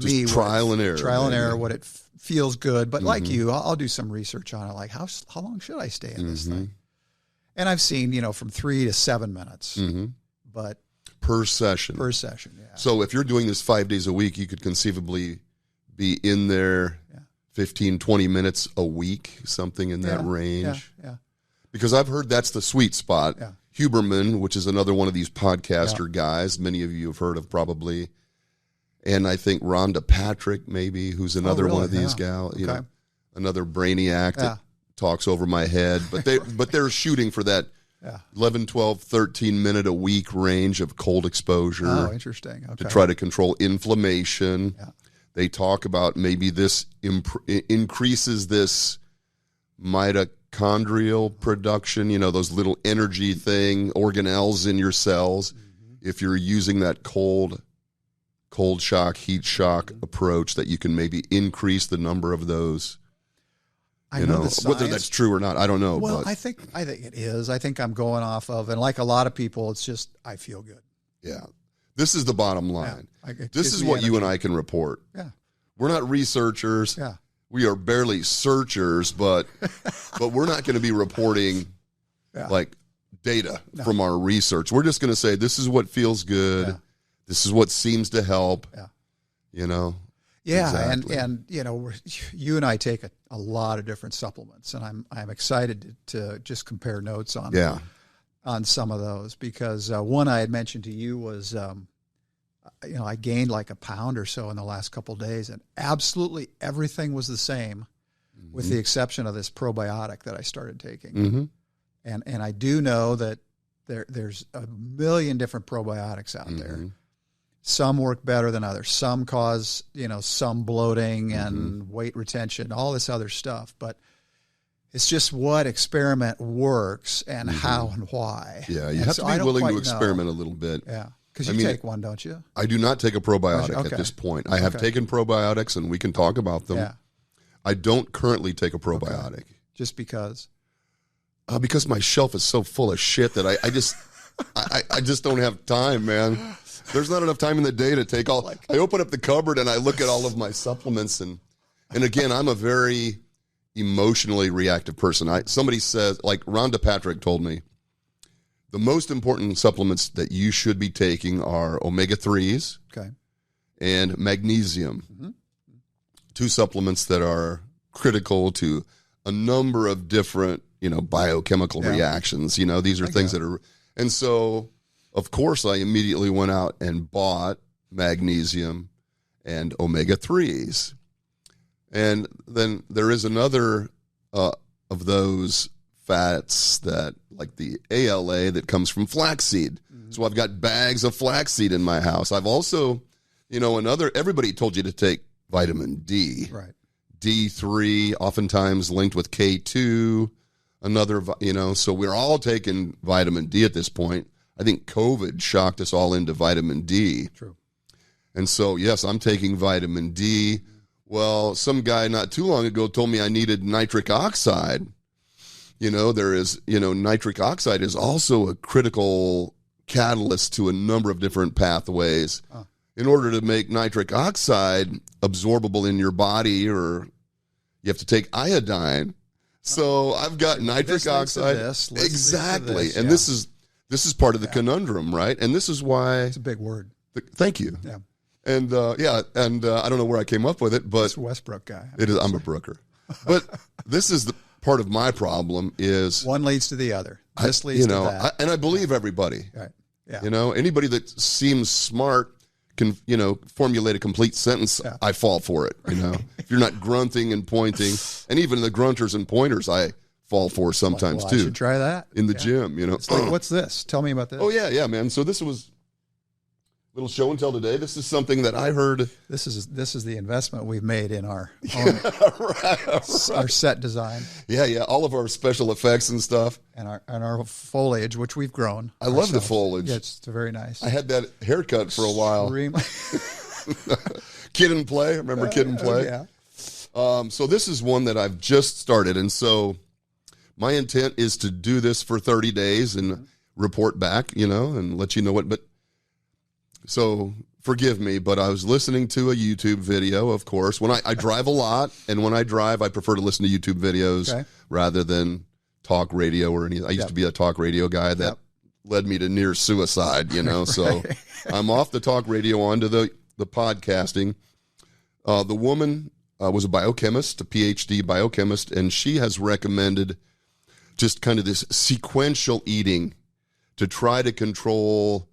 me, trial and error. Trial and error, what it feels good. But like you, I'll do some research on it. Like, how long should I stay in this thing? And I've seen, from 3 to 7 minutes. But per session. Yeah. So if you're doing this 5 days a week, you could conceivably be in there 15, 20 minutes a week, something in that range. Yeah. Because I've heard that's the sweet spot. Yeah. Huberman, which is another one of these podcaster guys, many of you have heard of probably. And I think Rhonda Patrick, maybe, who's another one of these gals, another brainiac that talks over my head. But they're shooting for that 11, 12, 13 minute a week range of cold exposure. Oh, interesting. Okay. To try to control inflammation. Yeah. They talk about maybe this increases this mitochondrial production, those little energy organelles in your cells. If you're using that cold shock, heat shock approach, that you can maybe increase the number of those. I know the science. Whether that's true or not, I don't know. Well, I think it is. I think I'm going off of, and like a lot of people, it's just I feel good. Yeah. This is the bottom line. Yeah, this is what you and I can report. Yeah. We're not researchers. Yeah. We are barely searchers, but we're not going to be reporting like data from our research. We're just going to say, this is what feels good. Yeah. This is what seems to help. Yeah. You know? Yeah. Exactly. And you know, you and I take a lot of different supplements, and I'm excited to just compare notes on some of those, because one I had mentioned to you was, you know, I gained like a pound or so in the last couple of days, and absolutely everything was the same, with the exception of this probiotic that I started taking. And I do know that there's a million different probiotics out there. Some work better than others. Some cause, you know, some bloating and weight retention, all this other stuff. But it's just what experiment works and how and why. Yeah, you have to be willing to experiment a little bit. Yeah. Because you take one, don't you? I do not take a probiotic at this point. I have taken probiotics, and we can talk about them. Yeah. I don't currently take a probiotic. Okay. Just because? Because my shelf is so full of shit that I just don't have time, man. There's not enough time in the day to take all. I open up the cupboard and I look at all of my supplements, and again, I'm a very emotionally reactive person. Somebody says, like Rhonda Patrick told me, the most important supplements that you should be taking are omega-3s and magnesium. Two supplements that are critical to a number of different, you know, biochemical reactions. You know, these are things that are, and so, of course, I immediately went out and bought magnesium and omega-3s. And then there is another of those fats that, like the ALA, that comes from flaxseed. So I've got bags of flaxseed in my house. I've also, you know, everybody told you to take vitamin D. Right. D3, oftentimes linked with K2, you know, so we're all taking vitamin D at this point. I think COVID shocked us all into vitamin D. True. And so, yes, I'm taking vitamin D. Well, some guy not too long ago told me I needed nitric oxide. You know, nitric oxide is also a critical catalyst to a number of different pathways. In order to make nitric oxide absorbable in your body, or you have to take iodine. So I've got nitric oxide. Exactly. And this is part of the conundrum, right? And this is why it's a big word. Thank you. Yeah. And I don't know where I came up with it, but it's a Westbrook guy. It is. I'm a Brooker. But this is the part of my problem is one leads to the other. This leads to that. And I believe everybody. Right. Yeah. You know, anybody that seems smart can, you know, formulate a complete sentence. Yeah. I fall for it. You know, if you're not grunting and pointing, and even the grunters and pointers, I fall for sometimes too. I should try that in the gym. You know, it's like, what's this? Tell me about this. Oh yeah, man. So this was little show and tell today. This is something that I heard. This is the investment we've made in our our set design. Yeah. All of our special effects and stuff, and our foliage, which we've grown. I love the foliage. Yeah, it's very nice. I had that haircut for a while. Kid and Play. Remember Kid and Play? Yeah. So this is one that I've just started, and so my intent is to do this for 30 days and report back, you know, and let you know what. But so forgive me, but I was listening to a YouTube video, of course. When I drive a lot, and when I drive, I prefer to listen to YouTube videos rather than talk radio or anything. I used to be a talk radio guy that led me to near suicide, you know. So I'm off the talk radio onto the podcasting. The woman was a biochemist, a PhD biochemist, and she has recommended just kind of this sequential eating to try to control,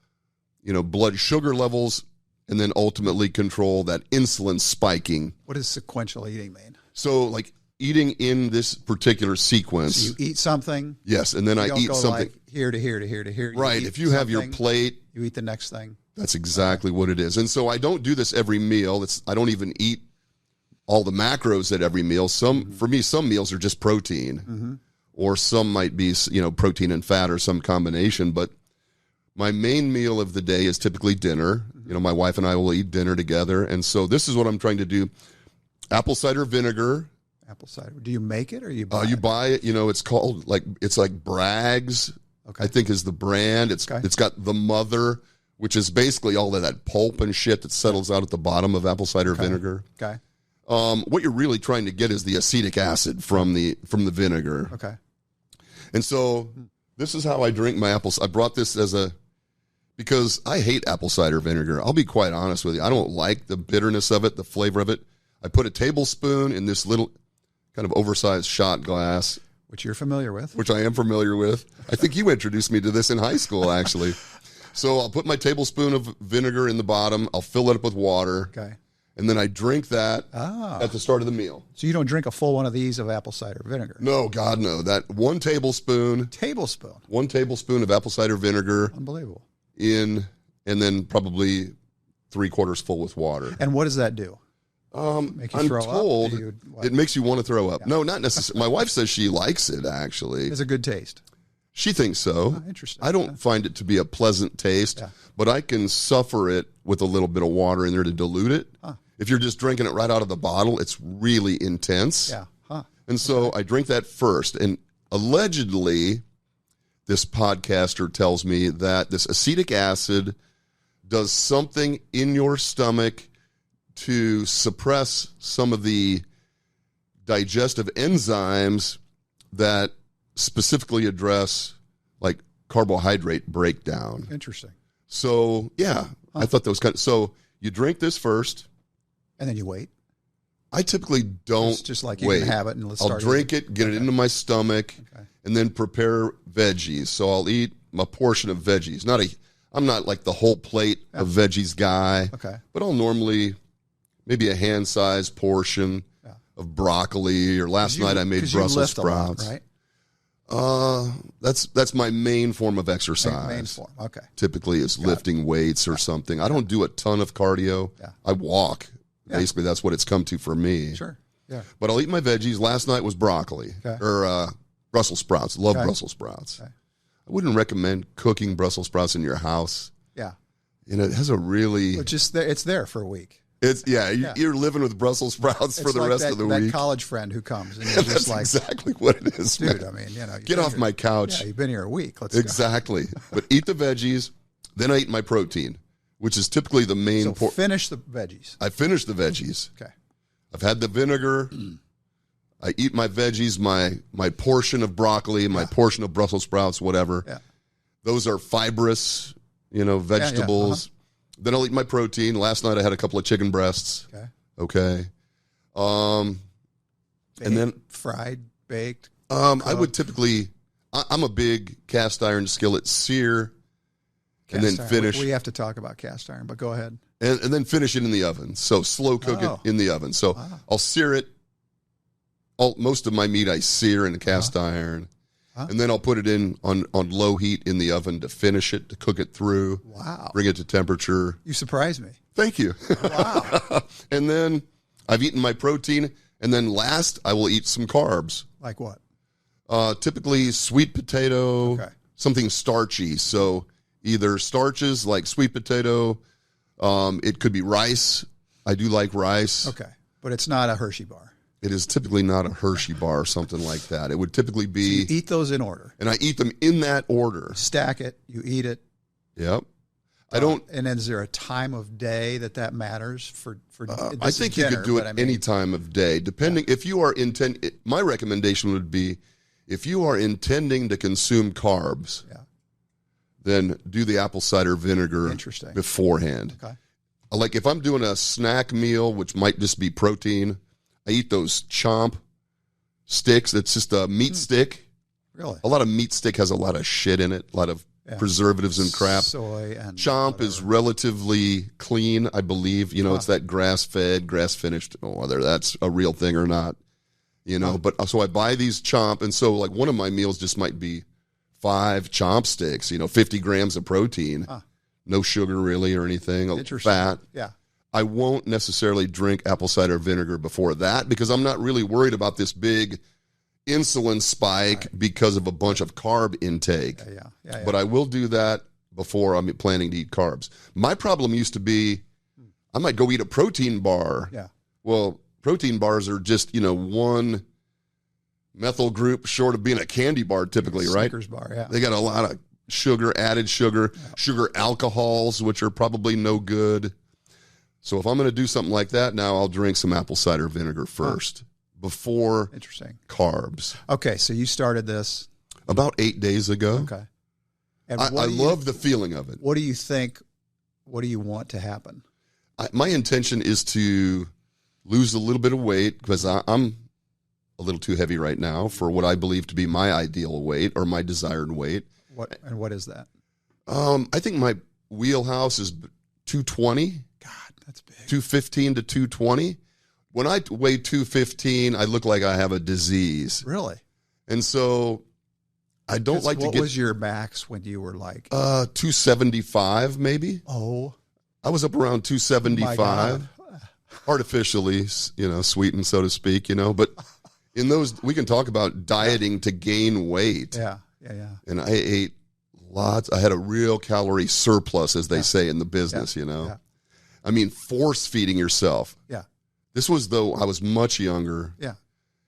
you know, blood sugar levels, and then ultimately control that insulin spiking. What does sequential eating mean? So, like, eating in this particular sequence. So you eat something. Yes, and then I eat something. Like here to here to here to here. Right. If you have your plate, you eat the next thing. That's exactly what it is. And so I don't do this every meal. I don't even eat all the macros at every meal. For me, some meals are just protein, or some might be, you know, protein and fat or some combination. But my main meal of the day is typically dinner. You know, my wife and I will eat dinner together. And so this is what I'm trying to do. Apple cider vinegar. Apple cider. Do you make it or you buy it? You buy it. You know, it's like Bragg's, I think is the brand. It's got the mother, which is basically all of that pulp and shit that settles out at the bottom of apple cider vinegar. Okay. What you're really trying to get is the acetic acid from the vinegar. Okay. And so this is how I drink my apples. I brought this because I hate apple cider vinegar. I'll be quite honest with you. I don't like the bitterness of it, the flavor of it. I put a tablespoon in this little kind of oversized shot glass. Which you're familiar with. Which I am familiar with. I think you introduced me to this in high school, actually. So I'll put my tablespoon of vinegar in the bottom. I'll fill it up with water. Okay. And then I drink that at the start of the meal. So you don't drink a full one of these of apple cider vinegar? No, God, no. That 1 tablespoon. Tablespoon? 1 tablespoon of apple cider vinegar. Unbelievable. And then probably 3/4 full with water. And what does that do? Make you I'm throw told up? it makes you want to throw up. Yeah. No, not necessarily. My wife says she likes it, actually. It's a good taste. She thinks so. Oh, interesting. I don't find it to be a pleasant taste, but I can suffer it with a little bit of water in there to dilute it. Huh. If you're just drinking it right out of the bottle, it's really intense. Yeah. Huh. And so I drink that first. And allegedly, this podcaster tells me that this acetic acid does something in your stomach to suppress some of the digestive enzymes that specifically address like carbohydrate breakdown. Interesting. So, yeah, I thought that was kind of, so you drink this first. And then you wait. I typically don't it's just like you wait. Can have it and let's I'll start drink it, get it into my stomach, and then prepare veggies. So I'll eat a portion of veggies. I'm not like the whole plate of veggies guy. Okay. But I'll normally maybe a hand-sized portion of broccoli, or last night I made Brussels sprouts. A lot, right? That's my main form of exercise. Main form, okay. Typically is lifting weights or something. I don't do a ton of cardio. Yeah. I walk. Yeah. Basically, that's what it's come to for me. Sure. Yeah. But I'll eat my veggies. Last night was broccoli or Brussels sprouts. Love Brussels sprouts. Okay. I wouldn't recommend cooking Brussels sprouts in your house. Yeah. And it has a really... It's there for a week. You're living with Brussels sprouts for the rest of the week. That college friend who comes and you're just like, exactly what it is, dude. Man. I mean, get off my couch. Yeah, you've been here a week. Let's exactly. But eat the veggies, then I eat my protein, which is typically the main. So finish the veggies. I finish the veggies. Okay. I've had the vinegar. I eat my veggies, my portion of broccoli, my portion of Brussels sprouts, whatever. Yeah. Those are fibrous, vegetables. Then I'll eat my protein. Last night I had a couple of chicken breasts. Okay. And then fried, baked. I would typically. I'm a big cast iron skillet sear, and then finish. We have to talk about cast iron, but go ahead. And then finish it in the oven. So slow cook it in the oven. So I'll sear it. Most of my meat I sear in a cast iron. And then I'll put it on low heat in the oven to finish it, to cook it through. Wow. Bring it to temperature. You surprised me. Thank you. Wow. And then I've eaten my protein. And then last, I will eat some carbs. Like what? Typically sweet potato, something starchy. So either starches like sweet potato. It could be rice. I do like rice. Okay. But it's not a Hershey bar. It is typically not a Hershey bar or something like that. It would typically be... So you eat those in order. And I eat them in that order. Stack it. You eat it. Yep. I don't... And then is there a time of day that matters for I think dinner, you could do it any time of day, depending... If you are my recommendation would be, if you are intending to consume carbs, then do the apple cider vinegar beforehand. Okay. Like if I'm doing a snack meal, which might just be protein... I eat those chomp sticks. It's just a meat stick. Really? A lot of meat stick has a lot of shit in it, a lot of preservatives and crap. Soy and chomp is relatively clean, I believe. It's that grass-fed, grass-finished, whether that's a real thing or not. But so I buy these chomp, and so like one of my meals just might be 5 chomp sticks, 50 grams of protein. No sugar really or anything. Fat. Yeah. I won't necessarily drink apple cider vinegar before that because I'm not really worried about this big insulin spike because of a bunch of carb intake. Yeah. But I will do that before I'm planning to eat carbs. My problem used to be I might go eat a protein bar. Yeah. Well, protein bars are just, one methyl group short of being a candy bar typically, right? Snickers bar, yeah. They got a lot of sugar, added sugar, sugar alcohols, which are probably no good. So if I'm going to do something like that, now I'll drink some apple cider vinegar first before Interesting. carbs. Okay, so you started this about 8 days ago. Okay. And I love the feeling of it. What do you think? What do you want to happen? My intention is to lose a little bit of weight because I'm a little too heavy right now for what I believe to be my ideal weight or my desired weight. What is that? I think my wheelhouse is 220. God, that's big. 215 to 220. When I weigh 215, I look like I have a disease. Really? And so I don't like to get... What was your max when you were like... 275 maybe. Oh. I was up around 275. Artificially, sweetened, so to speak, but in those, we can talk about dieting to gain weight. Yeah. And I ate lots. I had a real calorie surplus, as they say in the business, Yeah. I mean, force feeding yourself. Yeah. This was though I was much younger. Yeah.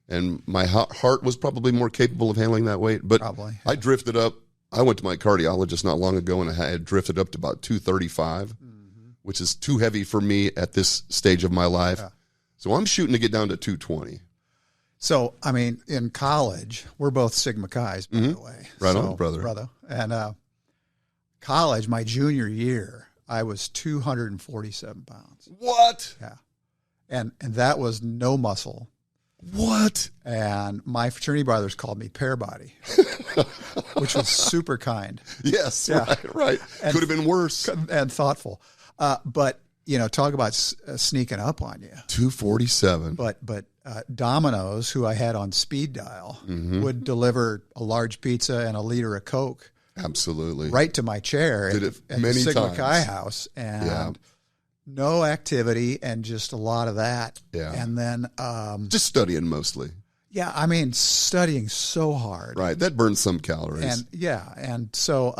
And my heart was probably more capable of handling that weight. But probably. I drifted up. I went to my cardiologist not long ago, and I had drifted up to about 235, which is too heavy for me at this stage of my life. Yeah. So I'm shooting to get down to 220. So, I mean, in college, we're both Sigma Chi's, by the way. Right on, brother. And college, my junior year, I was 247 pounds. What? Yeah. And that was no muscle. What? And my fraternity brothers called me Pear Body, which was super kind. Yes, yeah. Right. Could have been worse. And thoughtful. But, talk about sneaking up on you. 247. But Domino's, who I had on speed dial, would deliver a large pizza and a liter of Coke. Absolutely. Right to my chair Did at it the many Sigma times. Chi house. And no activity and just a lot of that. Yeah. And then... just studying mostly. Yeah, I mean, studying so hard. Right. That burns some calories. And so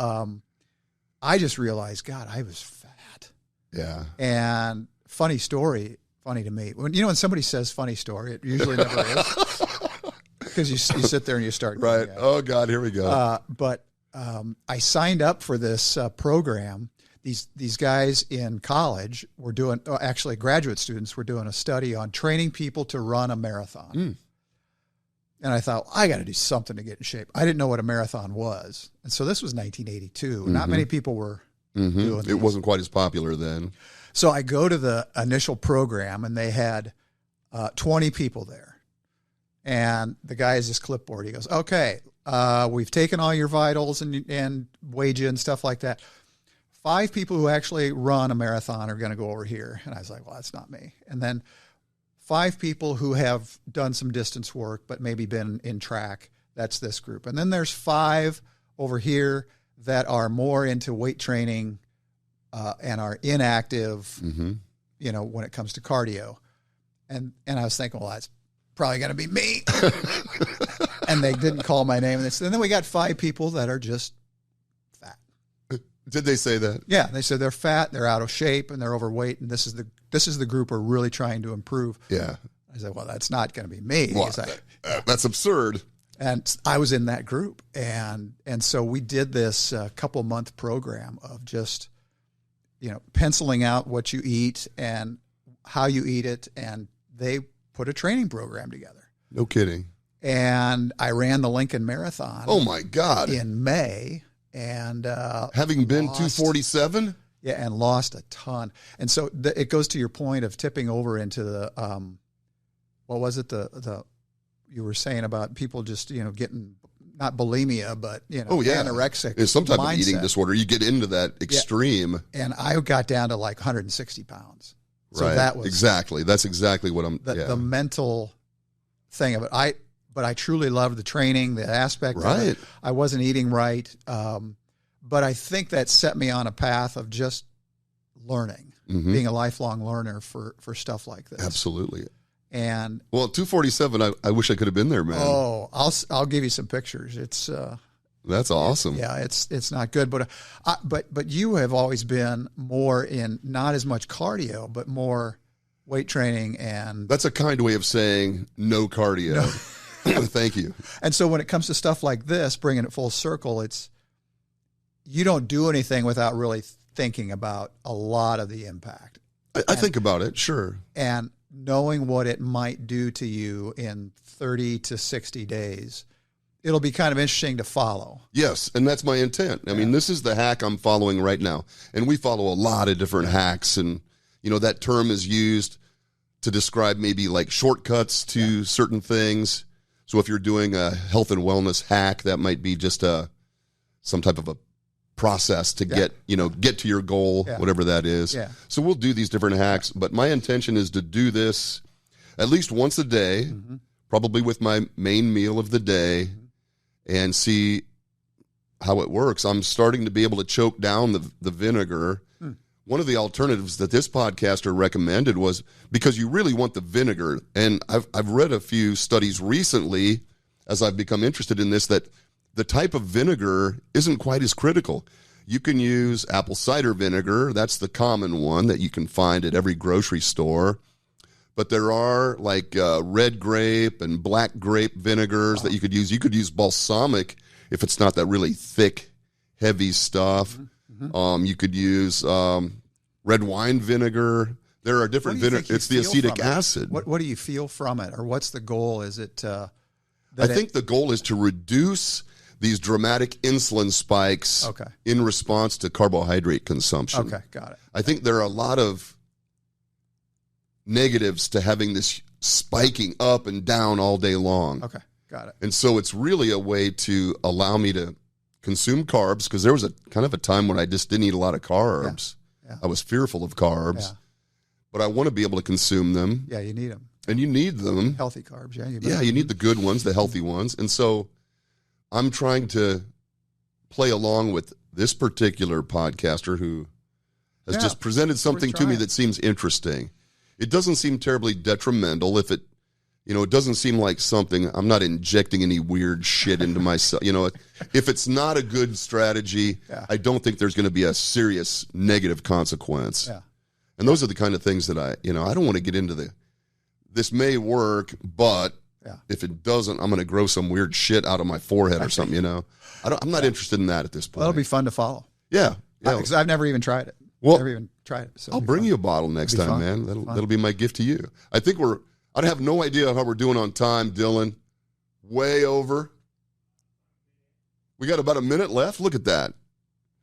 I just realized, God, I was fat. Yeah. And funny to me. When somebody says funny story, it usually never is. Because you sit there and you start right. Oh, God, here we go. But I signed up for this program. These guys in college were doing, actually graduate students were doing a study on training people to run a marathon. And I thought, I got to do something to get in shape. I didn't know what a marathon was. And so this was 1982. Not many people were doing this. It wasn't quite as popular then. So I go to the initial program, and they had 20 people there. And the guy has this clipboard. He goes, okay, we've taken all your vitals and weighed you and stuff like that. 5 people who actually run a marathon are going to go over here. And I was like, well, that's not me. And then 5 people who have done some distance work, but maybe been in track. That's this group. And then there's 5 over here that are more into weight training and are inactive, when it comes to cardio. And I was thinking, well, that's probably going to be me. And they didn't call my name. And then we got 5 people that are just fat. Did they say that? Yeah, they said they're fat, they're out of shape, and they're overweight, and this is the group we're really trying to improve. Yeah. I said, well, that's not going to be me. Well, that's absurd. And I was in that group, and so we did this couple-month program of just, penciling out what you eat and how you eat it, and they put a training program together. No kidding. And I ran the Lincoln Marathon. Oh my God! In May. And having been 247, and lost a ton. And so it goes to your point of tipping over into the what was it the you were saying about people just getting not bulimia but anorexic. It's some type mindset. of eating disorder. You get into that extreme. Yeah. And I got down to like 160 pounds. So right. that was exactly. That's exactly what I'm. The mental thing of it. But I truly loved the training, the aspect of it. I wasn't eating right. But I think that set me on a path of just learning, being a lifelong learner for stuff like this. Absolutely. And 247, I wish I could have been there, man. Oh, I'll give you some pictures. It's that's awesome. It's not good, but you have always been more in not as much cardio, but more weight training, and that's a kind way of saying no cardio. No. Thank you. And so when it comes to stuff like this, bringing it full circle, you don't do anything without really thinking about a lot of the impact. I think about it, sure. And knowing what it might do to you in 30 to 60 days, it'll be kind of interesting to follow. Yes, and that's my intent. I mean, this is the hack I'm following right now. And we follow a lot of different hacks, and, you know, that term is used to describe maybe like shortcuts to certain things. So if you're doing a health and wellness hack, that might be just some type of a process to get to your goal, whatever that is. Yeah. So we'll do these different hacks, but my intention is to do this at least once a day, probably with my main meal of the day, and see how it works. I'm starting to be able to choke down the vinegar. One of the alternatives that this podcaster recommended was, because you really want the vinegar, and I've read a few studies recently as I've become interested in this, that the type of vinegar isn't quite as critical. You can use apple cider vinegar. That's the common one that you can find at every grocery store. But there are like red grape and black grape vinegars that you could use. You could use balsamic if it's not that really thick, heavy stuff. You could use red wine vinegar. There are different vinegar. It's the acetic acid. What do you feel from it, or what's the goal? Is it? I think the goal is to reduce these dramatic insulin spikes in response to carbohydrate consumption. Okay, got it. I think there are a lot of negatives to having this spiking up and down all day long. Okay, got it. And so it's really a way to allow me to consume carbs, because there was a kind of a time when I just didn't eat a lot of carbs. Yeah. I was fearful of carbs, but I want to be able to consume them. Yeah, you need them. And you need them. Healthy carbs, you need the good ones, the healthy ones. And so I'm trying to play along with this particular podcaster who has just presented something to me that seems interesting. It doesn't seem terribly detrimental. If it, it doesn't seem like something, I'm not injecting any weird shit into myself. If it's not a good strategy, I don't think there's going to be a serious negative consequence. Yeah. And those are the kind of things that I don't want to get into this may work, but if it doesn't, I'm going to grow some weird shit out of my forehead or something, I'm not interested in that at this point. Well, it'll be fun to follow. Yeah. Because I've never even tried it. So I'll bring you a bottle next time, man. That'll be my gift to you. I think I have no idea how we're doing on time, Dylan. Way over. We got about a minute left. Look at that.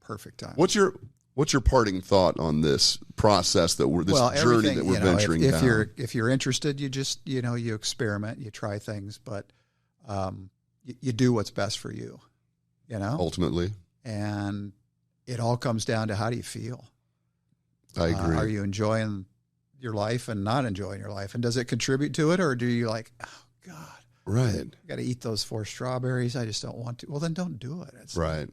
Perfect time. What's your parting thought on this process journey that we're venturing down? If you're interested, you just you experiment, you try things, but you do what's best for you. Ultimately, and it all comes down to how do you feel. I agree. Are you enjoying your life and not enjoying your life, and does it contribute to it, or do you like, oh God, right, I got to eat those 4 strawberries? I just don't want to. Well, then don't do it. It's right.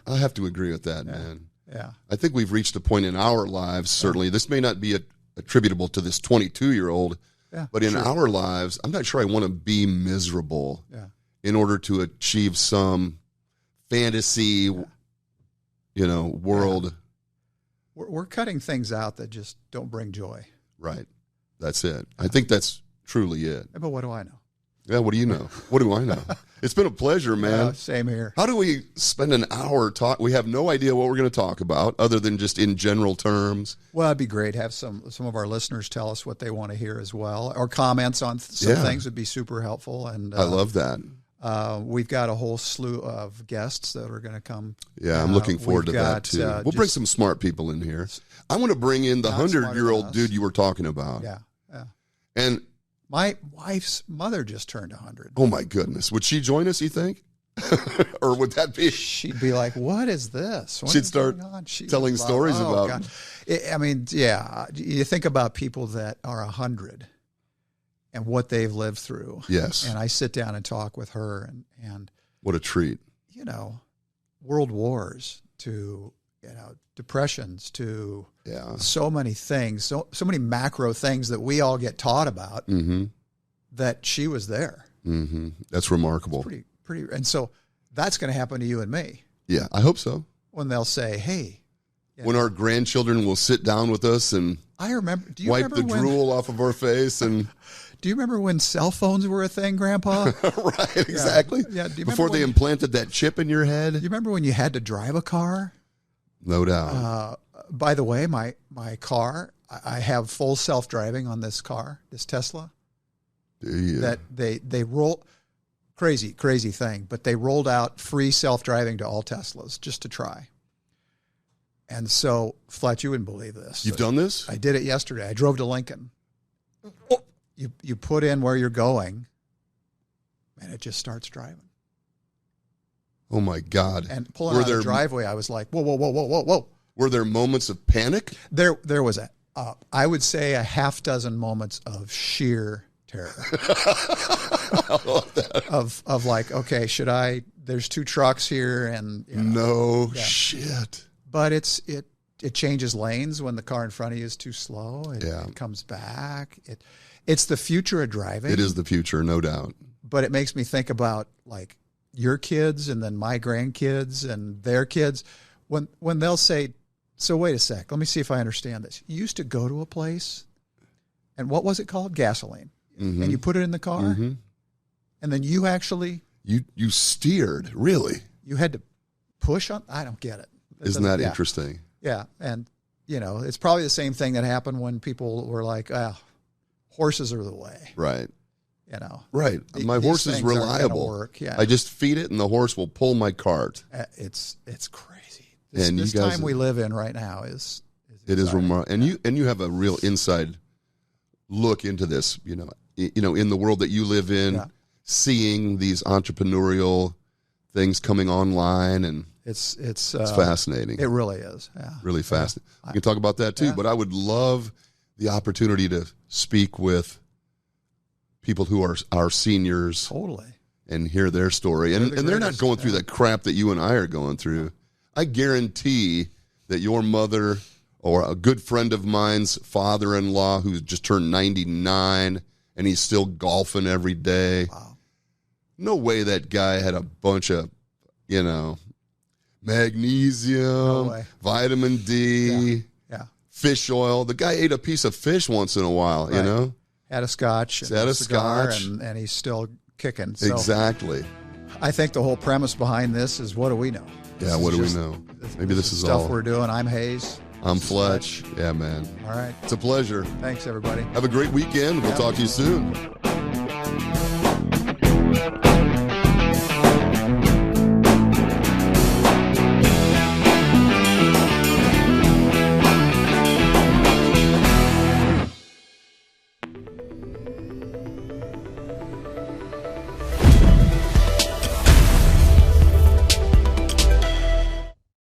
I have to agree with that, man. Yeah. I think we've reached a point in our lives, certainly. This may not be attributable to this 22-year-old, but in our lives, I'm not sure I want to be miserable in order to achieve some fantasy, world. Yeah. We're cutting things out that just don't bring joy. Right. That's it. I think that's truly it. But what do I know? Yeah, what do you know? What do I know? It's been a pleasure, man. Same here. How do we spend an hour talk? We have no idea what we're going to talk about other than just in general terms. Well, it'd be great. Have some of our listeners tell us what they want to hear as well, or comments on some things would be super helpful. And I love that. We've got a whole slew of guests that are going to come. Yeah, I'm looking forward to that too. We'll bring some smart people in here. I want to bring in the 100-year-old dude you were talking about. Yeah. And my wife's mother just turned 100. Oh my goodness. Would she join us, you think? Or would that be? She'd be like, what is this? She'd start telling stories about. God. You think about people that are 100 and what they've lived through. Yes. And I sit down and talk with her and what a treat. World wars to, depressions to so many things, so many macro things that we all get taught about that she was there. Mm-hmm. That's remarkable. It's pretty. And so that's going to happen to you and me. Yeah, I hope so. When they'll say, hey. When our grandchildren will sit down with us and wipe the drool off of our face and... Do you remember when cell phones were a thing, Grandpa? Right, exactly. Yeah. Before they implanted that chip in your head. Do you remember when you had to drive a car? No doubt. by the way, my car, I have full self-driving on this car, this Tesla. That they roll, crazy thing, but they rolled out free self-driving to all Teslas just to try. And so, Fletch, you wouldn't believe this. You've done this? I did it yesterday. I drove to Lincoln. You put in where you're going, and it just starts driving. Oh, my God. And pulling out of the driveway, I was like, whoa. Were there moments of panic? There was I would say a half dozen moments of sheer terror. I love that. Of like, okay, should I? There's two trucks here, and shit. But it changes lanes when the car in front of you is too slow. It comes back. It's the future of driving. It is the future, no doubt. But it makes me think about like your kids and then my grandkids and their kids when they'll say, "So wait a sec, let me see if I understand this. You used to go to a place, and what was it called? Gasoline." Mm-hmm. And you put it in the car, mm-hmm. and then you actually you steered, really. You had to push on. I don't get it. Isn't that interesting? Yeah, and it's probably the same thing that happened when people were like, horses are the way. Right. Right. My horse is reliable. Work. Yeah. I just feed it, and the horse will pull my cart. It's crazy. And this time we live in right now is it is remarkable. And you have a real inside look into this. In the world that you live in, seeing these entrepreneurial things coming online, and it's fascinating. It really is. Yeah. Really fascinating. We can talk about that too, but I would love the opportunity to speak with people who are our seniors. Totally. And hear their story. And they're not going through that crap that you and I are going through. I guarantee that your mother or a good friend of mine's father-in-law who's just turned 99 and he's still golfing every day. Wow. No way that guy had a bunch of, magnesium, vitamin D, fish oil. The guy ate a piece of fish once in a while, Had a scotch. Had a scotch. And he's still kicking. So exactly. I think the whole premise behind this is, what do we know? Yeah, what do we know? Maybe this is stuff all we're doing. I'm Hase. I'm Fletch. Yeah, man. All right. It's a pleasure. Thanks, everybody. Have a great weekend. We'll talk to you soon.